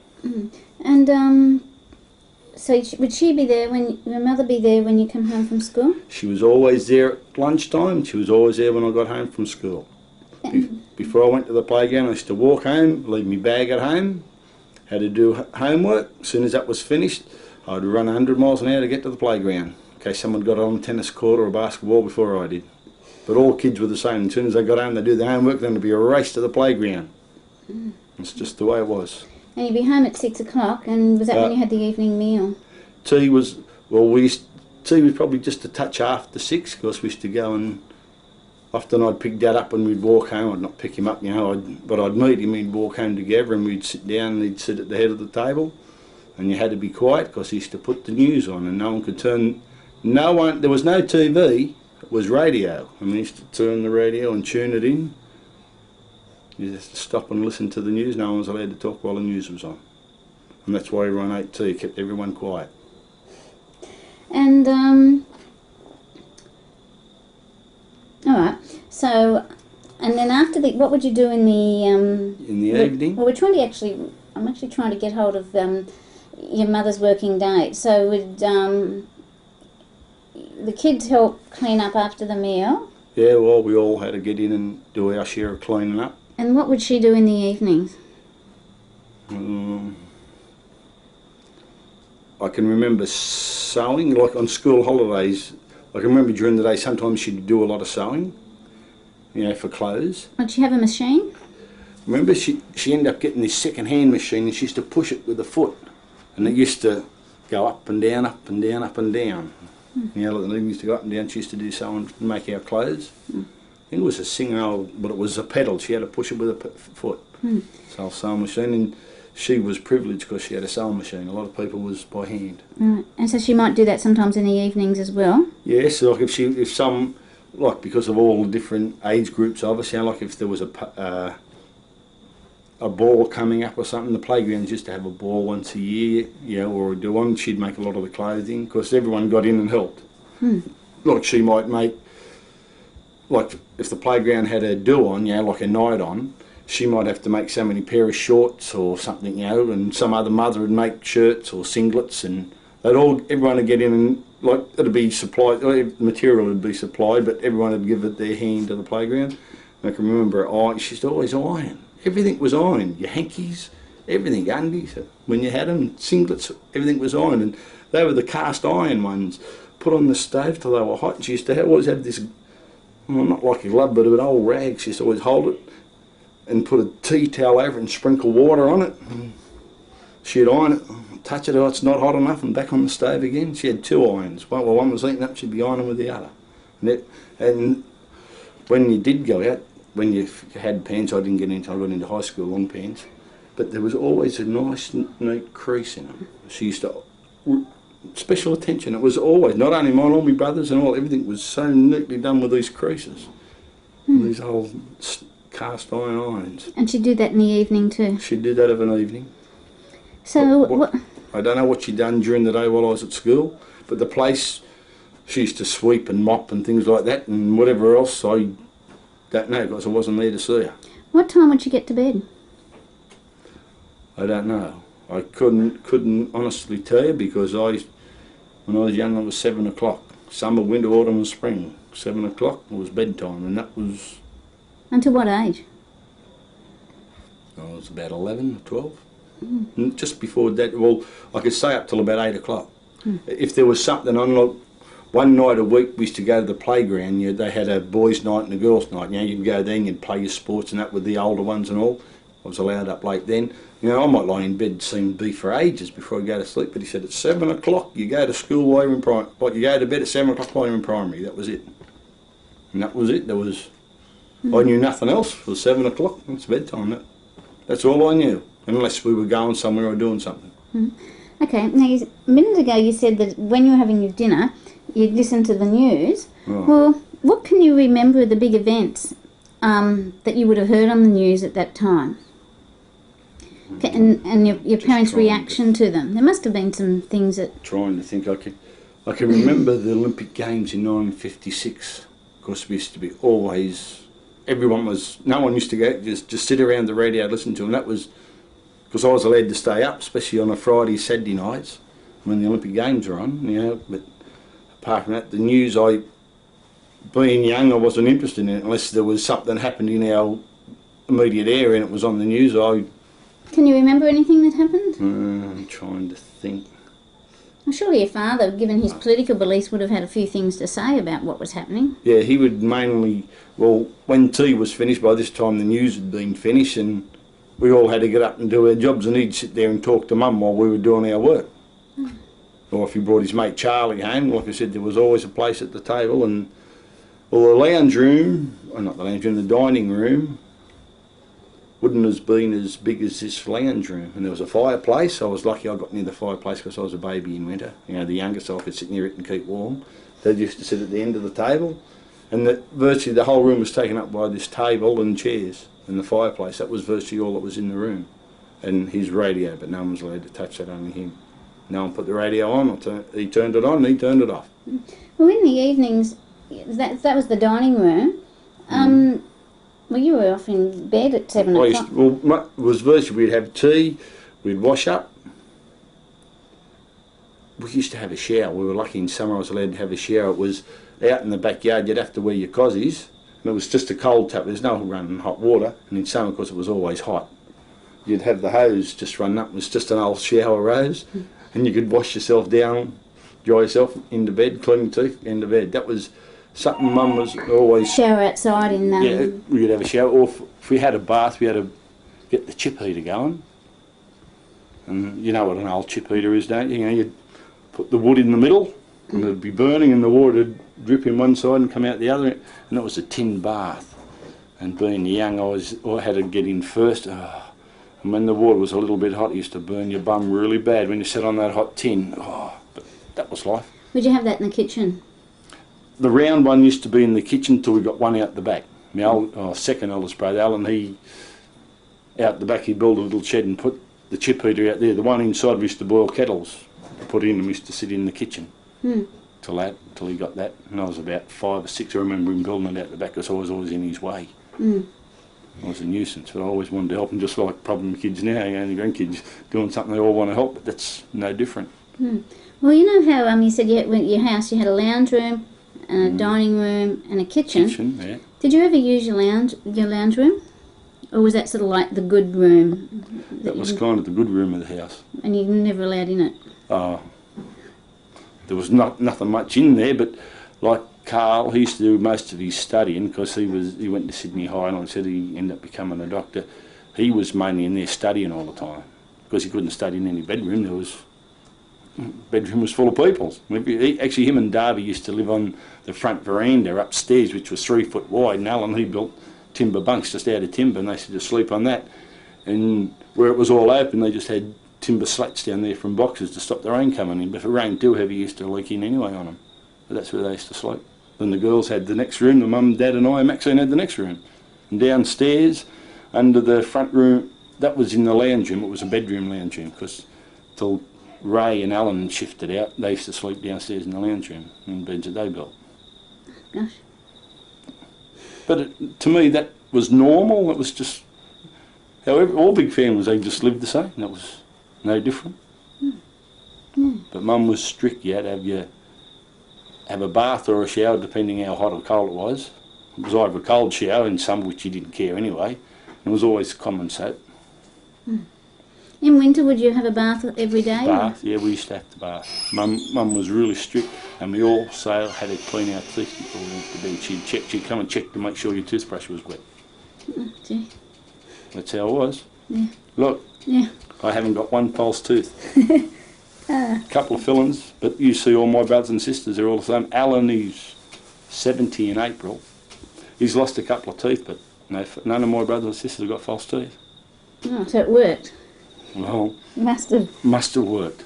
And so would she be there when your mother be there when you come home from school? She was always there at lunchtime. She was always there when I got home from school. Before I went to the playground, I used to walk home, leave my bag at home, had to do homework. As soon as that was finished, I'd run 100 miles an hour to get to the playground, in case someone got on a tennis court or a basketball before I did. But all kids were the same. As soon as they got home, they'd do their homework, then there'd be a race to the playground. It's just the way it was. And you'd be home at 6 o'clock, and was that when you had the evening meal? Tea was, tea was probably just a touch after 6, because we used to go and, often I'd pick Dad up and we'd walk home. I'd not pick him up, but I'd meet him, we'd walk home together, and we'd sit down and he'd sit at the head of the table, and you had to be quiet because he used to put the news on, and no one could turn, there was no TV, it was radio, and we used to turn the radio and tune it in. You just stop and listen to the news. No one was allowed to talk while the news was on. And that's why everyone ate tea, kept everyone quiet. And, alright, so, and then after what would you do in the... in the evening? Well, I'm actually trying to get hold of your mother's working day. So the kids help clean up after the meal. Yeah, well, we all had to get in and do our share of cleaning up. And what would she do in the evenings? I can remember sewing, like on school holidays. I can remember during the day sometimes she'd do a lot of sewing, you know, for clothes. Would she have a machine? Remember, she ended up getting this second-hand machine and she used to push it with a foot. And it used to go up and down, up and down, up and down. You know, like the used to go up and down. She used to do sewing and make our clothes. I think it was a Singer, but it was a pedal. She had to push it with a foot. So a sewing machine. And she was privileged because she had a sewing machine. A lot of people was by hand. Right. And so she might do that sometimes in the evenings as well? Yes, like if some, like because of all the different age groups of us, you know, like if there was a ball coming up or something, the playgrounds used to have a ball once a year, you know, or a do-on, she'd make a lot of the clothing because everyone got in and helped. Like she might make, like if the playground had a do-on, you know, like a night on, she might have to make so many pair of shorts or something, you know, and some other mother would make shirts or singlets, and everyone would get in and, like, it'd be supplied, material would be supplied, but everyone would give it their hand to the playground. And I can remember she used to always iron. Everything was ironed, your hankies, everything, undies, when you had them, singlets, everything was ironed, and they were the cast iron ones, put on the stove till they were hot. And she used to always have this, well, not like a glove, but an old rag. She used to always hold it and put a tea towel over it and sprinkle water on it. And she'd iron it, touch it, oh, it's not hot enough, and back on the stove again. She had two irons. Well, one was heating up, she'd be ironing with the other. And when you did go out, when you had pants, I got into high school, long pants, but there was always a nice, neat crease in them. She used to, special attention, it was always, not only mine, all my brothers and all, everything was so neatly done with these creases. These old cast iron irons. And she'd do that in the evening too? She'd do that of an evening. So I don't know what she'd done during the day while I was at school, but the place, she used to sweep and mop and things like that, and whatever else, I don't know because I wasn't there to see her. What time would she get to bed? I don't know. I couldn't honestly tell you because when I was young, it was 7 o'clock. Summer, winter, autumn and spring. 7 o'clock was bedtime, and that was... Until what age? I was about 11 or 12. And just before that, well, I could stay up till about 8 o'clock. If there was something on, like, one night a week we used to go to the playground. They had a boys' night and a girls' night. You know, you'd go there and you'd play your sports and that with the older ones and all. I was allowed up late then. You know, I might lie in bed, seemed to be for ages before I go to sleep. But he said, at 7 o'clock you go to school while you're in primary. Like you go to bed at 7 o'clock while you're in primary. That was it. And that was it. There was, I knew nothing else. It was 7 o'clock. It's bedtime. That's all I knew, unless we were going somewhere or doing something. Okay. Now, a minute ago you said that when you were having your dinner, you'd listen to the news. Oh. Well, what can you remember of the big events that you would have heard on the news at that time? Okay, and your parents' reaction to them. There must have been some things that... Trying to think. I can remember the Olympic Games in 1956. Of course, we used to be always... No one used to go, just sit around the radio and listen to them. That was because I was allowed to stay up, especially on a Friday, Saturday nights when the Olympic Games were on, you know. But apart from that, the news, being young, I wasn't interested in it unless there was something happened in our immediate area and it was on the news. Can you remember anything that happened? I'm trying to think. I'm sure your father, given his political beliefs, would have had a few things to say about what was happening. Yeah, he would mainly... Well, when tea was finished, by this time the news had been finished and we all had to get up and do our jobs, and he'd sit there and talk to Mum while we were doing our work. Or if he brought his mate Charlie home, like I said, there was always a place at the table. And well, the lounge room, or not the lounge room, the dining room, wouldn't have been as big as this lounge room. And there was a fireplace. I was lucky I got near the fireplace because I was a baby in winter. You know, the youngest, so I could sit near it and keep warm. They used to sit at the end of the table. And virtually the whole room was taken up by this table and chairs and the fireplace. That was virtually all that was in the room. And his radio, but no one was allowed to touch that, only him. No one put the radio on. He turned it on and he turned it off. Well, in the evenings, that was the dining room. Well, you were off in bed at 7 o'clock. It was virtually, we'd have tea, we'd wash up, we used to have a shower. We were lucky in summer I was allowed to have a shower. It was out in the backyard. You'd have to wear your cozies, and it was just a cold tap. There's no running hot water, and in summer, of course, it was always hot. You'd have the hose just run up. It was just an old shower hose, and you could wash yourself down, dry yourself, into bed, clean your teeth, into bed. That was something Mum was always... Shower outside in... Yeah, we could have a shower, or if we had a bath, we had to get the chip heater going. And you know what an old chip heater is, don't you? You know, you'd put the wood in the middle, and it'd be burning, and the water would drip in one side and come out the other, and it was a tin bath. And being young, I had to get in first. Oh. And when the water was a little bit hot, it used to burn your bum really bad when you sat on that hot tin. Oh, but that was life. Would you have that in the kitchen? The round one used to be in the kitchen till we got one out the back. My second eldest brother, Alan, out the back he built a little shed and put the chip heater out there. The one inside we used to boil kettles, put in, and we used to sit in the kitchen till he got that. And I was about 5 or 6. I remember him building it out the back because I was always in his way. I was a nuisance, but I always wanted to help him, just like problem kids now, you know, the grandkids doing something they all want to help, but that's no different. Well, you know how you said you went to your house, you had a lounge room and a dining room and a kitchen. Yeah. Did you ever use your lounge room? Or was that sort of like the good room? That was kind of the good room of the house. And you were never allowed in it? There was nothing much in there, but like Carl, he used to do most of his studying because he went to Sydney High, and like I said, he ended up becoming a doctor. He was mainly in there studying all the time because he couldn't study in any bedroom. Bedroom was full of people. Actually, him and Darby used to live on the front veranda upstairs, which was 3 foot wide, and Alan, he built timber bunks just out of timber, and they used to just sleep on that. And where it was all open, they just had timber slats down there from boxes to stop the rain coming in. But if it rained too heavy, it used to leak in anyway on them. But that's where they used to sleep. Then the girls had the next room, the mum, dad and I, Maxine had the next room. And downstairs, under the front room, that was in the lounge room. It was a bedroom lounge room, because till Ray and Alan shifted out, they used to sleep downstairs in the lounge room, in beds that they built. Gosh. But to me, that was normal. It was just, however, all big families, they just lived the same. That was no different. But Mum was strict. You had to have a bath or a shower, depending how hot or cold it was. It was either a cold shower in summer, which you didn't care anyway, and it was always common soap. In winter, would you have a bath every day? Bath, yeah, we used to have to bath. Mum was really strict, and we also had to clean our teeth before we went to bed. She'd come and check to make sure your toothbrush was wet. Gee. That's how it was. Yeah. Look, I haven't got one false tooth. A couple of fillings, but you see all my brothers and sisters, they're all the same. Alan, he's 70 in April. He's lost a couple of teeth, but none of my brothers and sisters have got false teeth. Oh, so it worked. Well, Must have worked.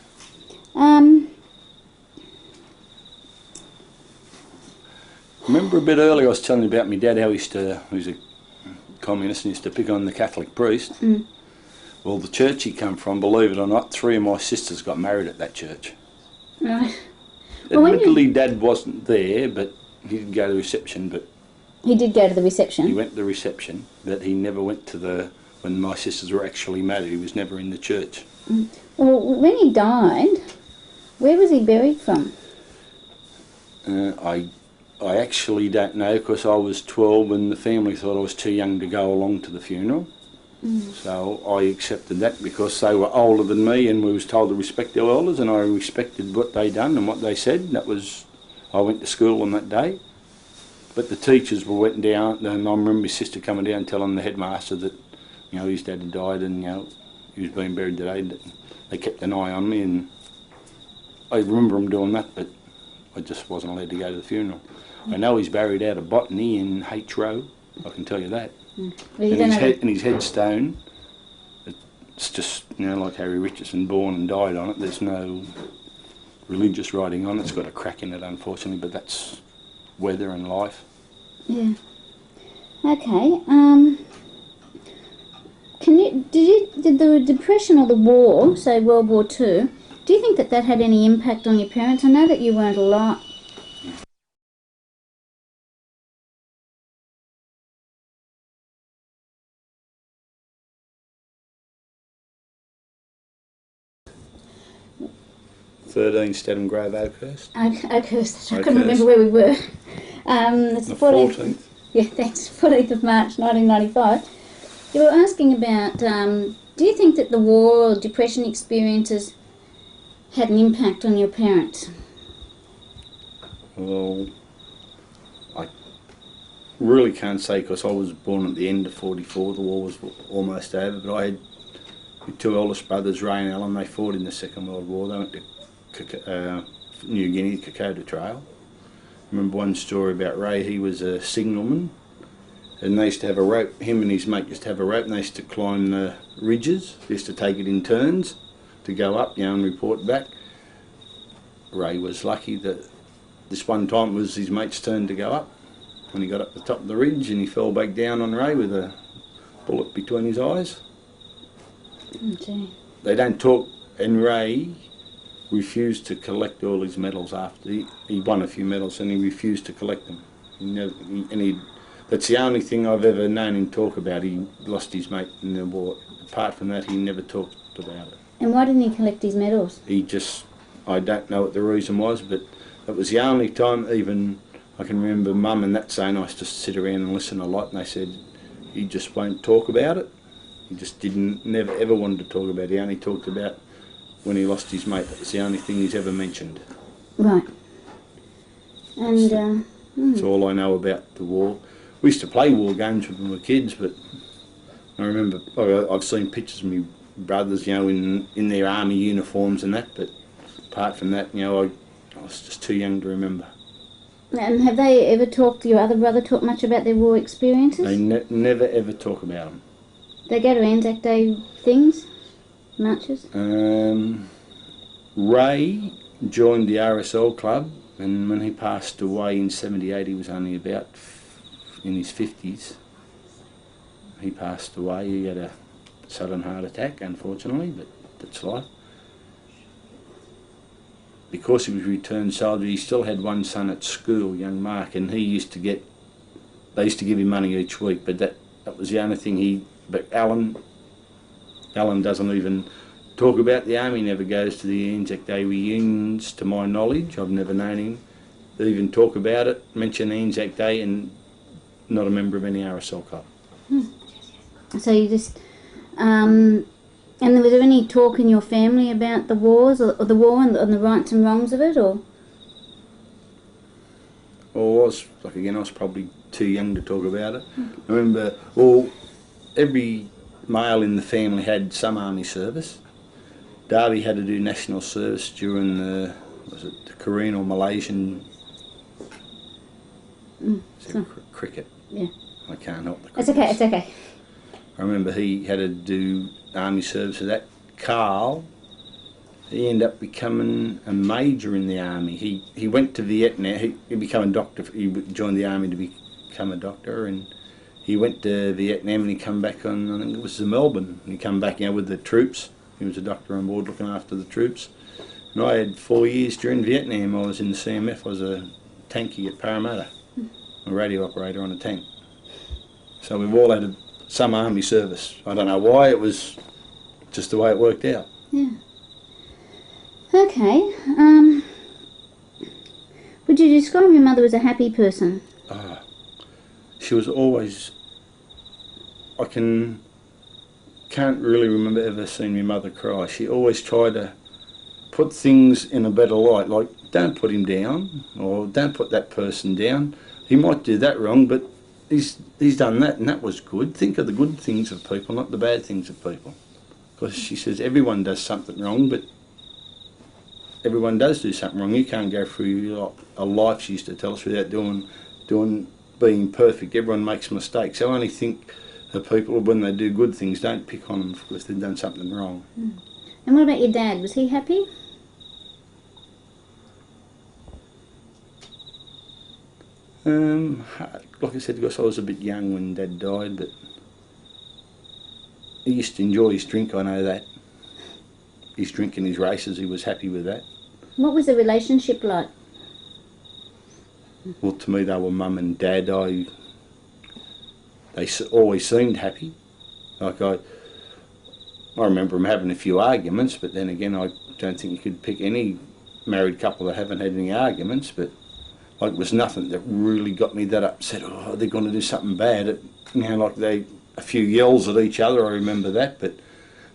Remember a bit earlier I was telling you about my dad, how he was a communist and used to pick on the Catholic priest. Well, the church he come from, believe it or not, 3 of my sisters got married at that church. Right. Admittedly, Dad wasn't there, but he did go to the reception. But he did go to the reception? He went to the reception, but he never went to when my sisters were actually married. He was never in the church. Well, when he died, where was he buried from? I actually don't know, because I was 12 and the family thought I was too young to go along to the funeral. So I accepted that because they were older than me, and we was told to respect our elders, and I respected what they done and what they said. That was, I went to school on that day. But the teachers went down, and I remember my sister coming down telling the headmaster that, you know, his dad had died, and, you know, he was being buried today. They kept an eye on me, and I remember them doing that, but I just wasn't allowed to go to the funeral. I know he's buried out of Botany in H Row, I can tell you that. And his headstone, it's just, you know, like Harry Richardson, born and died on it. There's no religious writing on it. It's got a crack in it, unfortunately, but that's weather and life. Yeah. Okay. Did the Depression or the war, say World War II, do you think that had any impact on your parents? I know that you weren't alive. 13 Stedham Grove, Oakhurst. Oakhurst. I couldn't Oakhurst. remember where we were. It's The 14th. Yeah, thanks. 14th of March 1995. You were asking about, do you think that the war or depression experiences had an impact on your parents? Well, I really can't say because I was born at the end of 44. The war was almost over, but I had my two eldest brothers, Ray and Alan. They fought in the Second World War. They went to New Guinea, Kokoda Trail. I remember one story about Ray. He was a signalman, and they used to have a rope. Him and his mate used to have a rope, and they used to climb the ridges. They used to take it in turns to go up, and report back. Ray was lucky that this one time it was his mate's turn to go up. When he got up the top of the ridge, and he fell back down on Ray with a bullet between his eyes. Oh, gee. They don't talk, and Ray refused to collect all his medals after he won a few medals, and he refused to collect them. That's the only thing I've ever known him talk about. He lost his mate in the war. Apart from that, he never talked about it. And why didn't he collect his medals? He just, I don't know what the reason was, but that was the only time. Even I can remember Mum and that saying I used to sit around and listen a lot, and they said he just won't talk about it. He just never ever wanted to talk about it. He only talked about when he lost his mate. That was the only thing he's ever mentioned. Right. And That's all I know about the war. We used to play war games when we were kids, but I remember I've seen pictures of my brothers, in their army uniforms and that. But apart from that, I was just too young to remember. And have they ever talked? Your other brother talked much about their war experiences? They never ever talk about them. They go to Anzac Day things, marches. Ray joined the RSL club, and when he passed away in '78, he was only about in his 50s. He passed away. He had a sudden heart attack, unfortunately, but that's life. Because he was returned soldier, he still had one son at school, young Mark, and they used to give him money each week, but that was the only thing but Alan doesn't even talk about the army, never goes to the Anzac Day reunions, to my knowledge. I've never known him to even talk about it, mention Anzac Day, and not a member of any RSL club. So you just, and was there any talk in your family about the wars, or the war and the rights and wrongs of it, or? Well, I was probably too young to talk about it. I remember, every male in the family had some army service. Darby had to do national service during the Korean or Malaysian cricket. Yeah. I can't help the It's okay, it's okay. I remember he had to do army service for that. Carl, he ended up becoming a major in the army. He went to Vietnam, he became a doctor, he joined the army to become a doctor, and he went to Vietnam and he come back on, I think it was Melbourne, and he come back with the troops. He was a doctor on board looking after the troops. And I had 4 years during Vietnam. I was in the CMF, I was a tankie at Parramatta, a radio operator on a tank. So we've all had some army service. I don't know why, it was just the way it worked out. Yeah. Okay. Would you describe your mother as a happy person? She was always, can't really remember ever seeing my mother cry. She always tried to put things in a better light, like don't put him down, or don't put that person down. He might do that wrong, but he's done that and that was good. Think of the good things of people, not the bad things of people. Because she says everyone does something wrong, but everyone does do something wrong. You can't go through a life, she used to tell us, without being perfect. Everyone makes mistakes. I only think the people, when they do good things, don't pick on them because they've done something wrong. And what about your dad? Was he happy? Like I said, because I was a bit young when Dad died, but he used to enjoy his drink, I know that. His drink and his races, he was happy with that. What was the relationship like? Well, to me, they were Mum and Dad. They always seemed happy. Like I remember them having a few arguments, but then again, I don't think you could pick any married couple that haven't had any arguments, but like, it was nothing that really got me that upset. Oh, they're going to do something bad. Like a few yells at each other, I remember that, but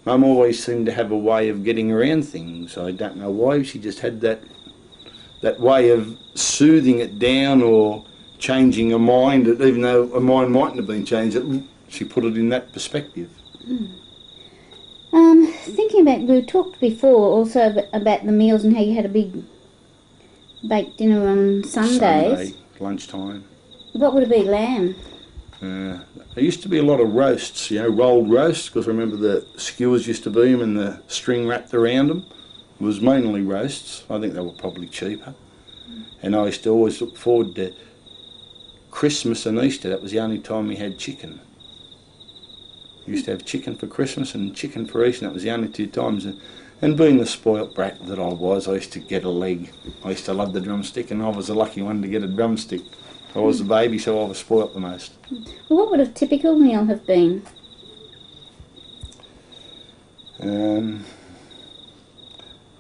Mum always seemed to have a way of getting around things. I don't know why, she just had that way of soothing it down or changing a mind, even though a mind mightn't have been changed, she put it in that perspective. Thinking about, we talked before also about the meals and how you had a big baked dinner on Sundays. Sunday, lunchtime. What would it be, lamb? There used to be a lot of roasts, rolled roasts, because I remember the skewers used to be them and the string wrapped around them. It was mainly roasts. I think they were probably cheaper. And I used to always look forward to Christmas and Easter. That was the only time we had chicken. We used to have chicken for Christmas and chicken for Easter. That was the only two times. And being the spoilt brat that I was, I used to get a leg. I used to love the drumstick, and I was the lucky one to get a drumstick. I was the baby, so I was spoilt the most. Well, what would a typical meal have been?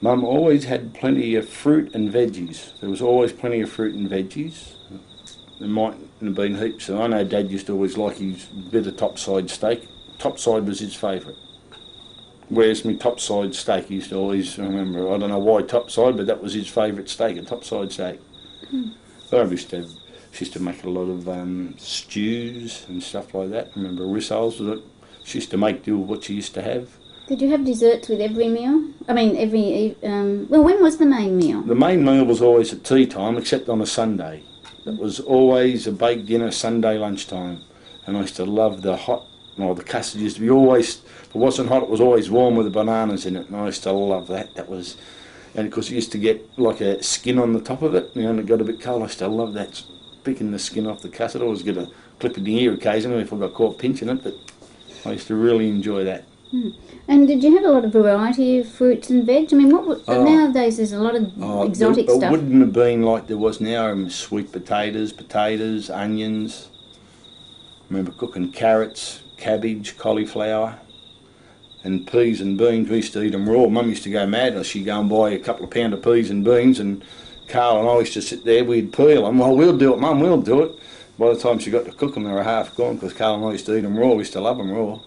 Mum always had plenty of fruit and veggies. There was always plenty of fruit and veggies. There mightn't have been heaps. I know Dad used to always like his bit of topside steak. Topside was his favourite. Where's my topside steak? He used to always remember. I don't know why topside, but that was his favourite steak, a topside steak. But I she used to make a lot of stews and stuff like that. I remember rissoles that she used to make do with what she used to have. Did you have desserts with every meal? I mean, well, when was the main meal? The main meal was always at tea time, except on a Sunday. It was always a baked dinner Sunday lunchtime. And I used to love the custard used to be always, if it wasn't hot, it was always warm with the bananas in it. And I used to love that. And of course, it used to get like a skin on the top of it, and it got a bit cold. I used to love that, picking the skin off the custard. I always get a clip in the ear occasionally if I got caught pinching it, but I used to really enjoy that. And did you have a lot of variety of fruits and veg? I mean, nowadays there's a lot of exotic stuff. It wouldn't have been like there was now. Sweet potatoes, onions. I remember cooking carrots, cabbage, cauliflower, and peas and beans. We used to eat them raw. Mum used to go mad. She'd go and buy a couple of pound of peas and beans, and Carl and I used to sit there, we'd peel them. Well, we'll do it, Mum, we'll do it. By the time she got to cook them, they were half gone, because Carl and I used to eat them raw. We used to love them raw.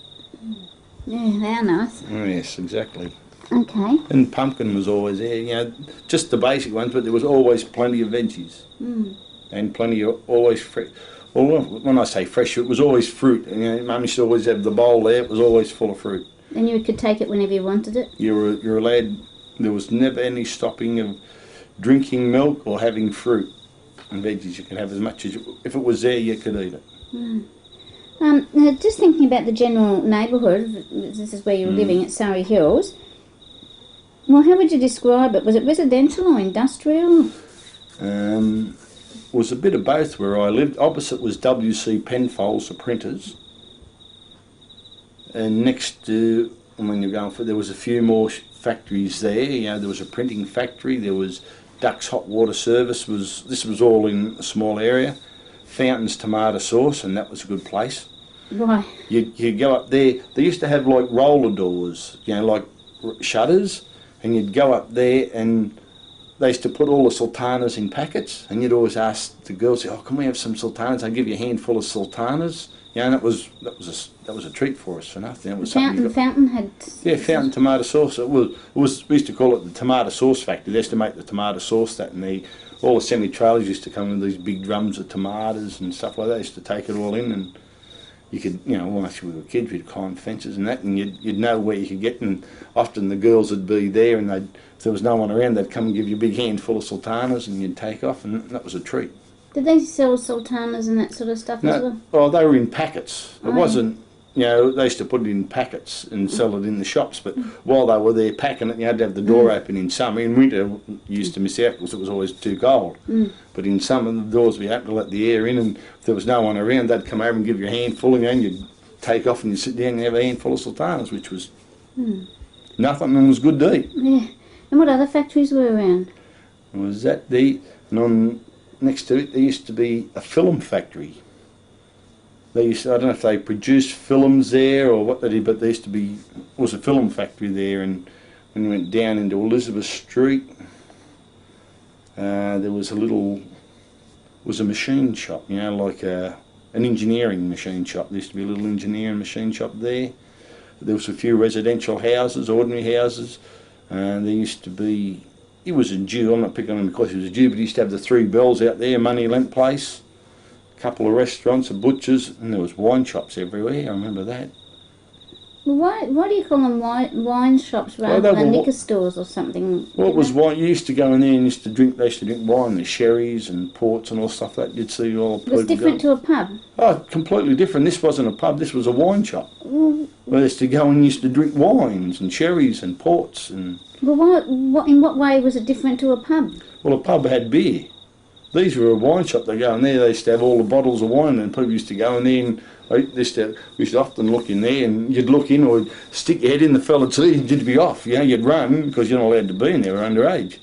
Yeah, they are nice. Oh, yes, exactly. Okay. And pumpkin was always there, just the basic ones, but there was always plenty of veggies. And plenty of always fresh. Well, when I say fresh, it was always fruit. Mum used to always have the bowl there, it was always full of fruit. And you could take it whenever you wanted it? You're allowed, there was never any stopping of drinking milk or having fruit and veggies. You could have as much as, if it was there, you could eat it. Now, just thinking about the general neighbourhood, this is where you're living at Surry Hills. Well, how would you describe it? Was it residential or industrial? Was a bit of both where I lived. Opposite was WC Penfolds, the printers. And next to, when you're going for, there was a few more factories there. There was a printing factory. There was Duck's Hot Water Service. This was all in a small area. Fountain's Tomato Sauce, and that was a good place. Why? You'd go up there. They used to have like roller doors, like shutters, and you'd go up there and they used to put all the sultanas in packets, and you'd always ask the girls, "Oh, can we have some sultanas?" I'd give you a handful of sultanas. And that was a treat for us for nothing. It was Fountain had. Yeah, Fountain Tomato Sauce. It was. We used to call it the tomato sauce factory. They used to make the tomato sauce that, and all the semi-trailers used to come with these big drums of tomatoes and stuff like that. They used to take it all in, and you could, once we were kids, we'd climb fences and that, and you'd know where you could get. And often the girls would be there, and if there was no one around, they'd come and give you a big handful of sultanas, and you'd take off, and that was a treat. Did they sell sultanas and that sort of stuff as well? Well, they were in packets. It wasn't, they used to put it in packets and sell it in the shops, but while they were there packing it, you had to have the door open in summer. In winter, you used to miss out because it was always too cold. But in summer, the doors would be open to let the air in, and if there was no one around, they'd come over and give you a handful, and you'd take off and you'd sit down and have a handful of sultanas, which was nothing, and was good to eat. Yeah. And what other factories were around? Was that next to it, there used to be a film factory. I don't know if they produced films there or what they did, but there was a film factory there. And when you went down into Elizabeth Street, there was a machine shop, you know, like an engineering machine shop. There used to be a little engineering machine shop there. There was a few residential houses, ordinary houses, and there used to be, he was a Jew, I'm not picking on him because he was a Jew, but he used to have the Three Bells out there, money lent place, a couple of restaurants, a butcher's, and there was wine shops everywhere, I remember that. Well, why do you call them wine shops rather than liquor stores or something? Well, it was wine. You used to go in there and used to drink. They used to drink wine, the sherries and ports and all stuff like that. You'd see all the people. It was different to a pub. Oh, completely different. This wasn't a pub. This was a wine shop. Where they used to go and used to drink wines and sherries and ports and. Well, in what way was it different to a pub? Well, a pub had beer. These were a wine shop. They go in there. They used to have all the bottles of wine, and people used to go in there and. We used to often look in there, and you'd look in or you'd stick your head in, the fella'd see you, you'd be off, you know, you'd run because you're not allowed to be in there, we're underage.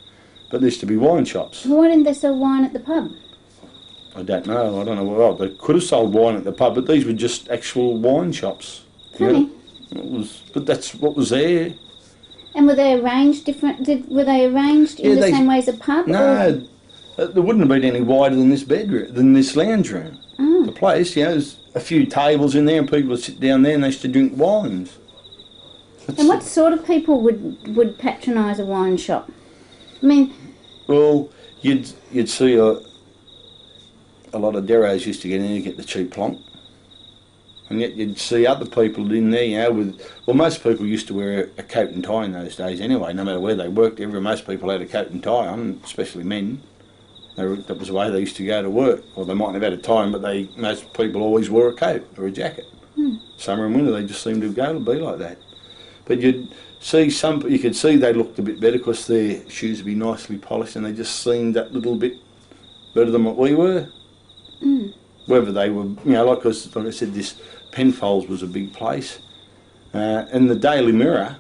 But there used to be wine shops. Well, why didn't they sell wine at the pub? I don't know, well, they could have sold wine at the pub, but these were just actual wine shops. Funny. You know? But that's what was there. And were they arranged were they arranged in the same way as a pub? No, there wouldn't have been any wider than this bedroom, than this lounge room. Oh. The place, you know, there's a few tables in there and people would sit down there and they used to drink wines. And what sort of people would patronise a wine shop? I mean... Well, you'd see a lot of deros used to get in there and get the cheap plonk. And yet you'd see other people in there, you know, well, most people used to wear a coat and tie in those days anyway, no matter where they worked. Most people had a coat and tie on, especially men. That was the way they used to go to work. Well, they mightn't have had a tie, but most people always wore a coat or a jacket. Summer and winter, they just seemed to be like that. But you'd see you could see they looked a bit better because their shoes would be nicely polished, and they just seemed that little bit better than what we were. Whether they were, you know, like I said, this Penfolds was a big place, and the Daily Mirror.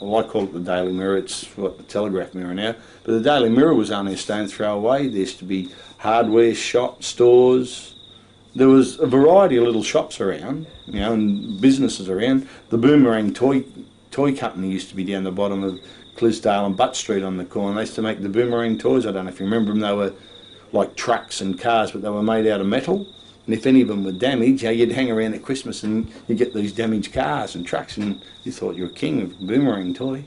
Well, I call it the Daily Mirror, it's what the Telegraph Mirror now, but the Daily Mirror was only a stone's throw away. There used to be hardware stores. There was a variety of little shops around, you know, and businesses around. The Boomerang Toy Company used to be down the bottom of Clisdale and Butt Street on the corner. They used to make the Boomerang toys. I don't know if you remember them. They were like trucks and cars, but they were made out of metal. And if any of them were damaged, you'd hang around at Christmas and you'd get these damaged cars and trucks, and you thought you were king of Boomerang toy.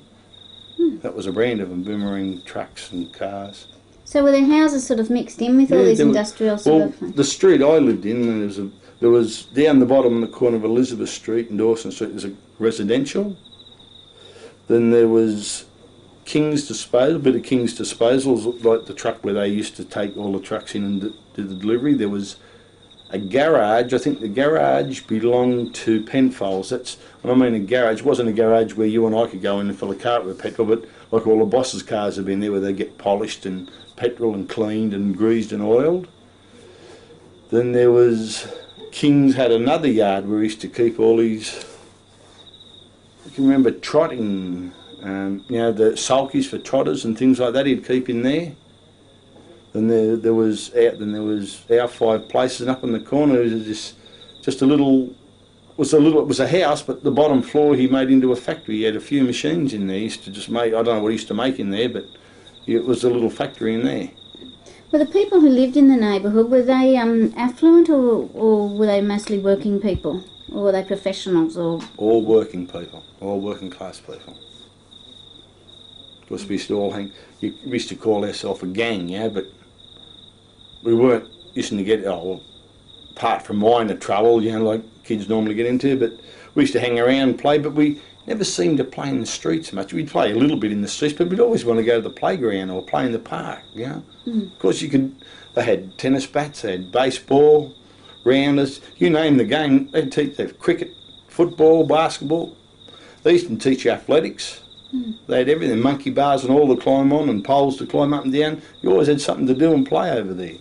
That was a brand of them, Boomerang trucks and cars. So were their houses sort of mixed in with all these industrial sort of... Well, the street I lived in, there was down the bottom in the corner of Elizabeth Street and Dawson Street, there's a residential. Then there was King's Disposal, a bit of King's Disposal, like the truck where they used to take all the trucks in and do the delivery. There was a garage. I think the garage belonged to Penfolds. That's when I mean a garage. It wasn't a garage where you and I could go in and fill a car with petrol, but like all the boss's cars have been there, where they get polished and petrol and cleaned and greased and oiled. Then there was King's had another yard where he used to keep all these. I can remember trotting, you know, the sulkies for trotters and things like that. He'd keep in there. Then there was our Five Places, and up in the corner was just a little. It was a house, but the bottom floor he made into a factory. He had a few machines in there. He used to just make. I don't know what he used to make in there, but it was a little factory in there. Were the people who lived in the neighbourhood, were they affluent or were they mostly working people, or were they professionals or? All working people, all working class people. Of course, we used to all hang. We used to call ourselves a gang, yeah, but we weren't used to get, apart from minor trouble, you know, like kids normally get into, but we used to hang around and play, but we never seemed to play in the streets much. We'd play a little bit in the streets, but we'd always want to go to the playground or play in the park, you know. Of course, they had tennis bats, they had baseball, rounders, you name the game. They'd teach them cricket, football, basketball. They used to teach you athletics. They had everything, monkey bars and all to climb on and poles to climb up and down. You always had something to do and play over there.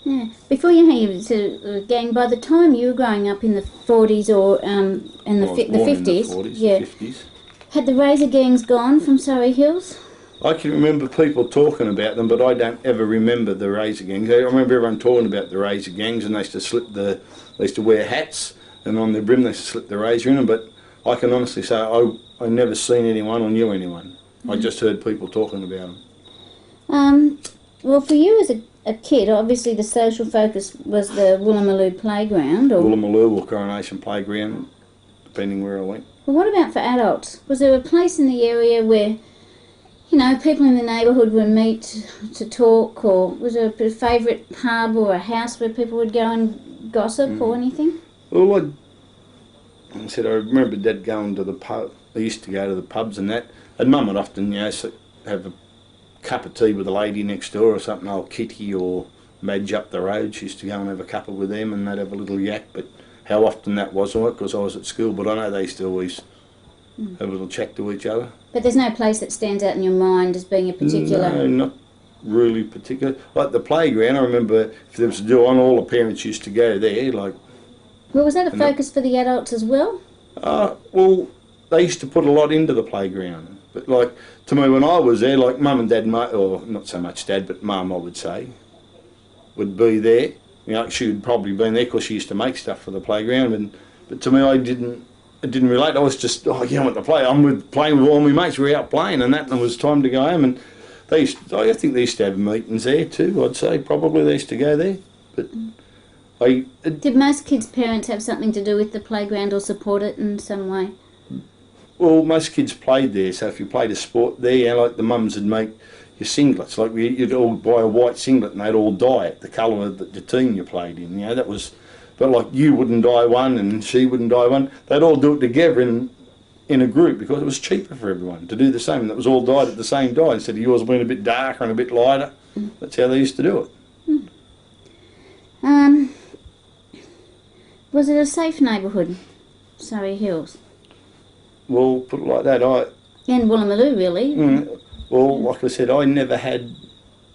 Yeah. Before you came to a gang, by the time you were growing up in the 40s or in the 50s, in the 40s, yeah, 50s. Had the razor gangs gone from Surry Hills? I can remember people talking about them, but I don't ever remember the razor gangs. I remember everyone talking about the razor gangs, and they used to wear hats, and on their brim they used to slip the razor in them. But I can honestly say I never seen anyone or knew anyone. I just heard people talking about them. Well, for you as a kid, obviously the social focus was the Woolloomooloo Playground. Or Woolloomooloo or Coronation Playground, depending where I went. well, what about for adults? Was there a place in the area where, you know, people in the neighbourhood would meet to talk, or was there a favourite pub or a house where people would go and gossip or anything? Well, I said I remember Dad going to the pub. They used to go to the pubs and that. And Mum would often, you know, have a cup of tea with a lady next door or something, old Kitty or Madge up the road. She used to go and have a couple with them and they'd have a little yak. But how often that was, because I was at school. But I know they used to always have a little chat to each other. But there's no place that stands out in your mind as being a particular... No, not really particular. Like the playground, I remember if there was to do on, all the parents used to go there. Like, well, was that a focus for the adults as well? well, they used to put a lot into the playground. But like, to me, when I was there, like Mum and Dad, or not so much Dad, but Mum, I would say, would be there. You know, she would probably been there because she used to make stuff for the playground. But to me, it didn't relate. I was just, I want to play. Playing with all my mates. We were out playing and that, and it was time to go home. And I think they used to have meetings there too. I'd say probably they used to go there. But did most kids' parents have something to do with the playground or support it in some way? Well, most kids played there. So if you played a sport there, you know, like the mums would make your singlets. Like you'd all buy a white singlet and they'd all dye it the colour of the team you played in. You know, that was. But like you wouldn't dye one and she wouldn't dye one. They'd all do it together in a group because it was cheaper for everyone to do the same. And it was all dyed at the same dye instead of yours being a bit darker and a bit lighter. That's how they used to do it. Was it a safe neighbourhood, Surry Hills? Well, put it like that. And Woolloomooloo, really. Well, like I said, I never had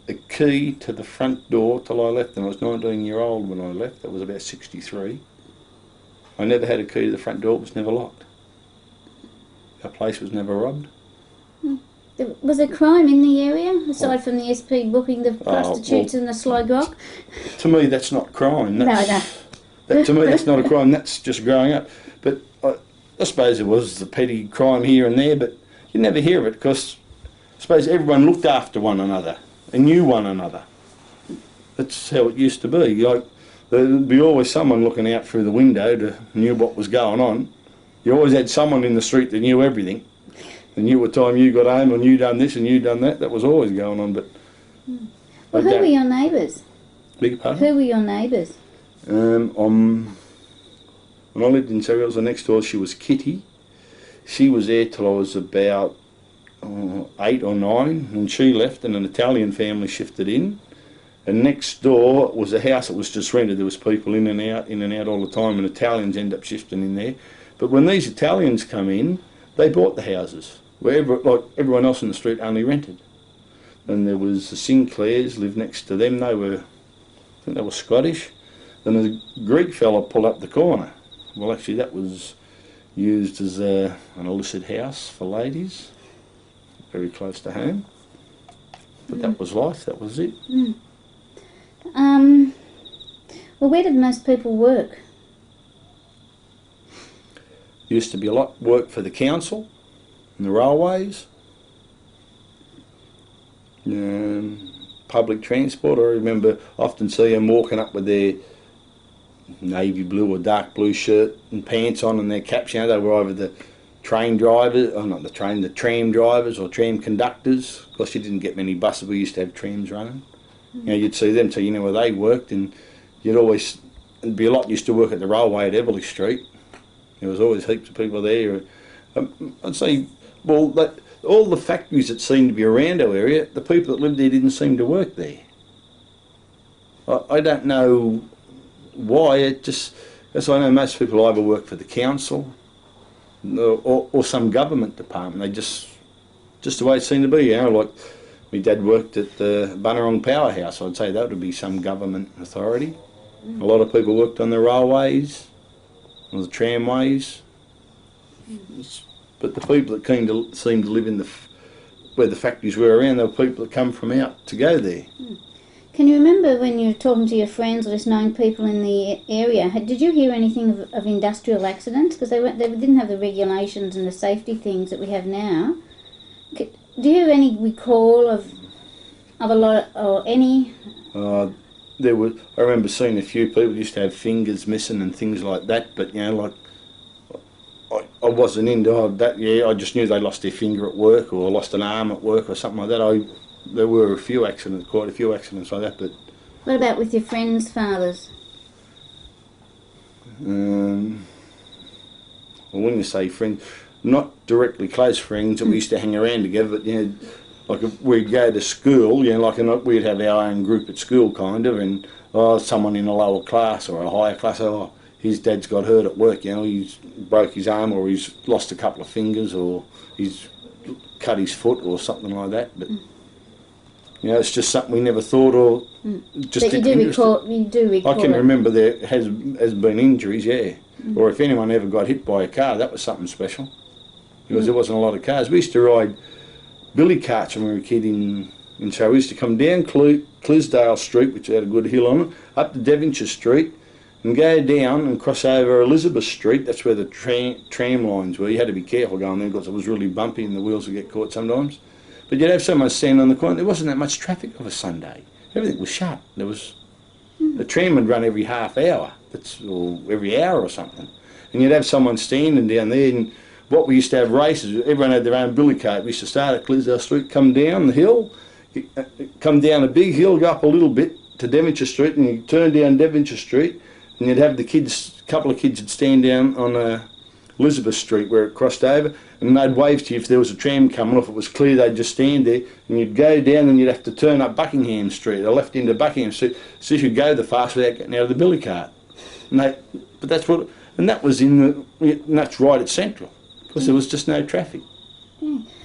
a key to the front door till I left, and I was 19-year-old when I left. That was about 63. I never had a key to the front door. It was never locked. Our place was never robbed. Was there crime in the area, aside from the SP booking the prostitutes and the sly grog? To me, that's not crime. To me, that's not a crime. That's just growing up. But I suppose it was the petty crime here and there, but you never hear of it because I suppose everyone looked after one another and knew one another. That's how it used to be. Like, there'd be always someone looking out through the window to knew what was going on. You always had someone in the street that knew everything. They knew what time you got home and you done this and you done that. That was always going on. But well, who were your neighbours? Beg your pardon? Who were your neighbours? When I lived in Surry Hills, the next door, she was Kitty. She was there till I was about 8 or 9, and she left, and an Italian family shifted in. And next door was a house that was just rented. There was people in and out all the time, and Italians end up shifting in there. But when these Italians come in, they bought the houses. Like everyone else in the street only rented. And there was the Sinclairs lived next to them. I think they were Scottish. Then a Greek fella pulled up the corner. Well, actually, that was used as an illicit house for ladies, very close to home. But that was life. That was it. Well, where did most people work? Used to be a lot of work for the council and the railways, public transport. I remember often seeing them walking up with their navy blue or dark blue shirt and pants on and their caps. You know, they were either the train drivers, or not the train, the tram drivers or tram conductors. Of course, you didn't get many buses. We used to have trams running. You know, you'd see them, so you know where they worked, and there'd be a lot used to work at the railway at Everly Street. There was always heaps of people there. I'd say, well, all the factories that seemed to be around our area, the people that lived there didn't seem to work there. I don't know why. It just, as I know, most people either work for the council or some government department. They just the way it seemed to be. You know, like my dad worked at the Bunurong Powerhouse. I'd say that would be some government authority. A lot of people worked on the railways, on the tramways. But the people that seemed to live in where the factories were around, they were people that come from out to go there. Can you remember when you were talking to your friends or just knowing people in the area, did you hear anything of industrial accidents? Because they didn't have the regulations and the safety things that we have now. Do you have any recall of of a lot, or any? There was. I remember seeing a few people used to have fingers missing and things like that. But you know, like I wasn't into that. Yeah, I just knew they lost their finger at work or lost an arm at work or something like that. There were a few accidents, quite a few accidents like that. But What about with your friends' fathers? well, when you say friends, not directly close friends, that we used to hang around together. But you know, like if we'd go to school, you know, like we'd have our own group at school, kind of, and someone in a lower class or a higher class, his dad's got hurt at work, you know, he's broke his arm or he's lost a couple of fingers or he's cut his foot or something like that. But you know, it's just something we never thought or just. But you do recall. I can it. remember there has been injuries, yeah. Or if anyone ever got hit by a car, that was something special because there wasn't a lot of cars. We used to ride billy carts when we were a kid in Surry. We used to come down Clisdale Street, which had a good hill on it, up to Devonshire Street, and go down and cross over Elizabeth Street. That's where the tram lines were. You had to be careful going there because it was really bumpy and the wheels would get caught sometimes. But you'd have someone standing on the corner. There wasn't that much traffic of a Sunday. Everything was shut. There was the tram would run every half hour, or every hour or something, and you'd have someone standing down there. And what we used to have races. Everyone had their own billy cart. We used to start at Clisdale Street, come down the hill, come down a big hill, go up a little bit to Devonshire Street, and you turn down Devonshire Street, and you'd have the kids. A couple of kids would stand down on Elizabeth Street where it crossed over, and they'd wave to you if there was a tram coming. If it was clear, they'd just stand there, and you'd go down, and you'd have to turn up Buckingham Street, or left into Buckingham Street, so you could go the fast without getting out of the billy cart. But that's what, and that was and that's right at Central, because there was just no traffic,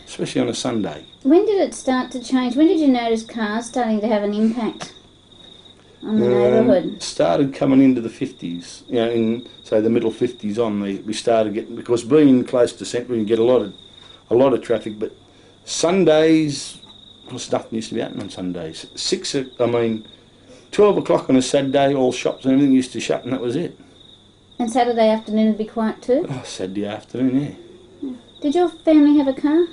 especially on a Sunday. When did it start to change? When did you notice cars starting to have an impact on the neighbourhood? Started coming into the 50s, you know, in say the middle 50s on. We started getting, because being close to Central, you get a lot of traffic. But Sundays, nothing used to be happening on Sundays. 12 o'clock on a Saturday, all shops and everything used to shut, and that was it. And Saturday afternoon would be quiet too? Oh, Saturday afternoon, yeah. Did your family have a car?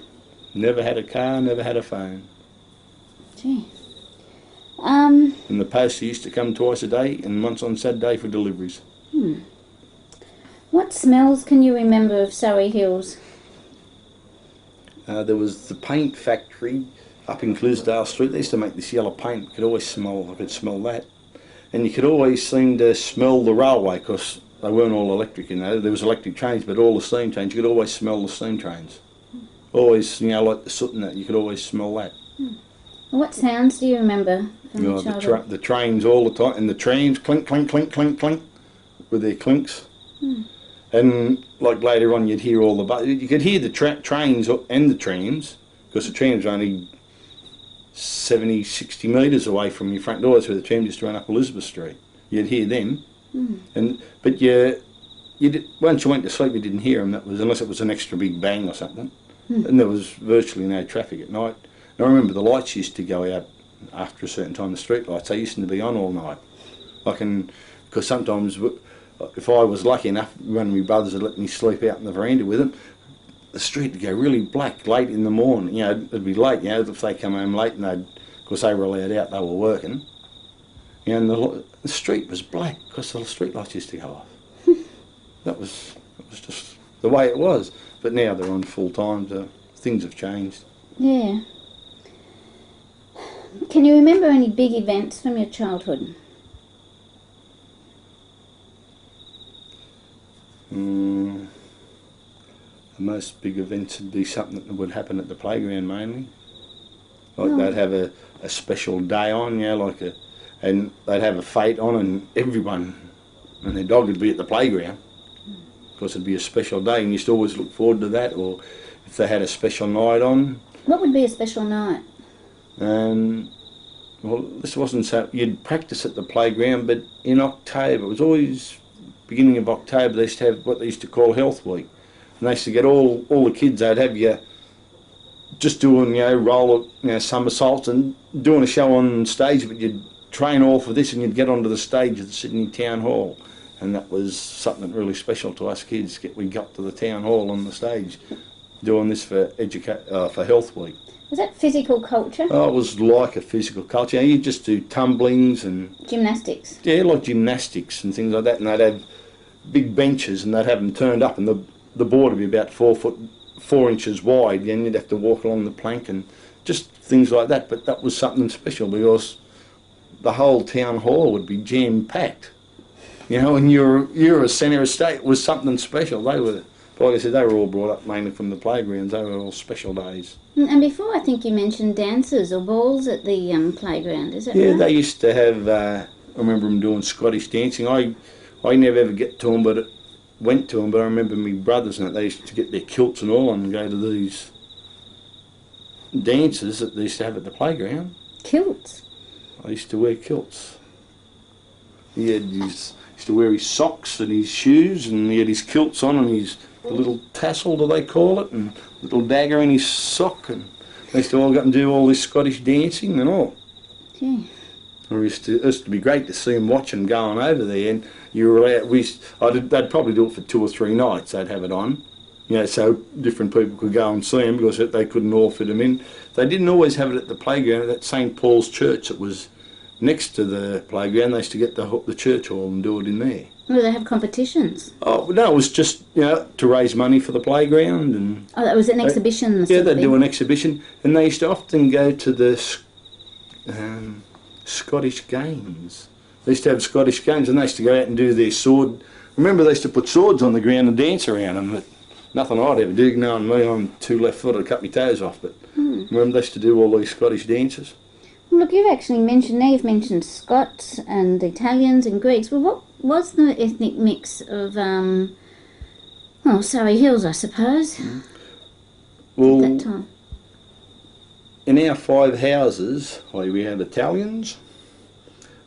Never had a car, never had a phone. Gee. And the post used to come twice a day and once on Saturday for deliveries. What smells can you remember of Surry Hills? There was the paint factory up in Clisdale Street. They used to make this yellow paint. I could smell that. And you could always seem to smell the railway, because they weren't all electric, you know. There was electric trains, but all the steam trains, you could always smell the steam trains. Always, you know, like the soot and that, you could always smell that. What sounds do you remember from your childhood? The trains all the time, and the trains clink, clink, clink, clink, clink, with their clinks. And like later on, you'd hear all the you could hear the trains and the trams, because the trams were only 70, 60 metres away from your front door. That's where the tram used to run up Elizabeth Street. You'd hear them, but once you went to sleep, you didn't hear them. That was unless it was an extra big bang or something, and there was virtually no traffic at night. And I remember the lights used to go out after a certain time. The street lights, they used to be on all night. Because sometimes if I was lucky enough, one of my brothers would let me sleep out in the veranda with them, the street would go really black late in the morning. You know, it'd be late, you know, if they come home late, and because they were allowed out, they were working. You know, and the street was black because the street lights used to go off. That was just the way it was. But now they're on full time, so things have changed. Yeah. Can you remember any big events from your childhood? The most big events would be something that would happen at the playground mainly. Like they'd have a special day on, you know, and they'd have a fete on, and everyone and their dog would be at the playground, because it'd be a special day, and you used to always look forward to that. Or if they had a special night on. What would be a special night? Well, this wasn't so. You'd practice at the playground, but in October, it was always beginning of October. They used to have what they used to call Health Week, and they used to get all the kids. They'd have you just doing, you know, roller, you know, somersaults and doing a show on stage, but you'd train all for this, and you'd get onto the stage at the Sydney Town Hall, and that was something really special to us kids. We got to the Town Hall on the stage. doing this for for Health Week. Was that physical culture? Oh, it was like a physical culture. You just do tumblings and... Gymnastics? Yeah, like gymnastics and things like that. And they'd have big benches and they'd have them turned up, and the board would be about 4 inches wide, and you'd have to walk along the plank and just things like that. But that was something special because the whole town hall would be jam-packed. You know, and you're a centre of state. It was something special. They were, like I said, they were all brought up mainly from the playgrounds. They were all special days. And before, I think you mentioned dances or balls at the playground, is that Yeah, right? they used to have, I remember them doing Scottish dancing. I never ever get to them, but went to them, but I remember my brothers and that, they used to get their kilts and all on and go to these dances that they used to have at the playground. Kilts? I used to wear kilts. He used to wear his socks and his shoes, and he had his kilts on and his little tassel, do they call it, and little dagger in his sock, and they used to all go and do all this Scottish dancing and all. Yeah. It used to be great to see them watching going over there, and you were allowed, they'd probably do it for 2 or 3 nights, they'd have it on, you know, so different people could go and see them because they couldn't all fit them in. They didn't always have it at the playground, at that St Paul's Church that was next to the playground. They used to get the church hall and do it in there. Well, they have competitions. Oh, no, it was just, you know, to raise money for the playground. And Oh, that was an exhibition? yeah, they'd do an exhibition, and they used to often go to the Scottish games. They used to have Scottish games, and they used to go out and do their sword. Remember, they used to put swords on the ground and dance around them, but nothing I'd ever do. Knowing me, I'm too left-footed, cut my toes off, but remember they used to do all these Scottish dances. Well, look, you've mentioned Scots and Italians and Greeks. Well, what was the ethnic mix of, Surry Hills, I suppose, at Well, that time? in our 5 houses, we had Italians,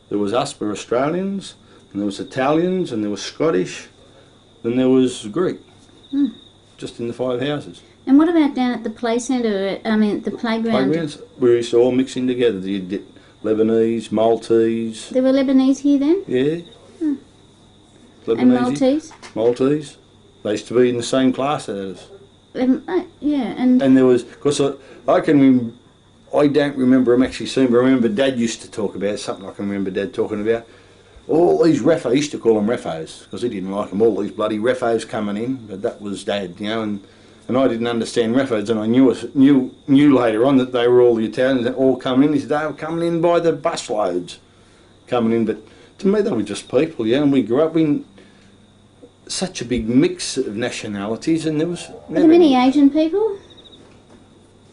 there was us, we're Australians, and there was Italians, and there was Scottish, then there was Greek, just in the 5 houses. And what about down at the play centre, at the playground? Playgrounds, we used to all mix in together. You'd get Lebanese, Maltese. There were Lebanese here then? Yeah. Lebanese. And Maltese? Maltese. They used to be in the same class as us. Yeah, and And there was, because I don't remember them actually seeing, but I remember Dad used to talk about something I can remember Dad talking about. All these refos, he used to call them refos, because he didn't like them, all these bloody refos coming in, but that was Dad, you know, and I didn't understand refos, and I knew later on that they were all the Italians that all coming in. He said they were coming in by the busloads, coming in, but to me they were just people, yeah, and we grew up in such a big mix of nationalities, and there was... were there many Asian people?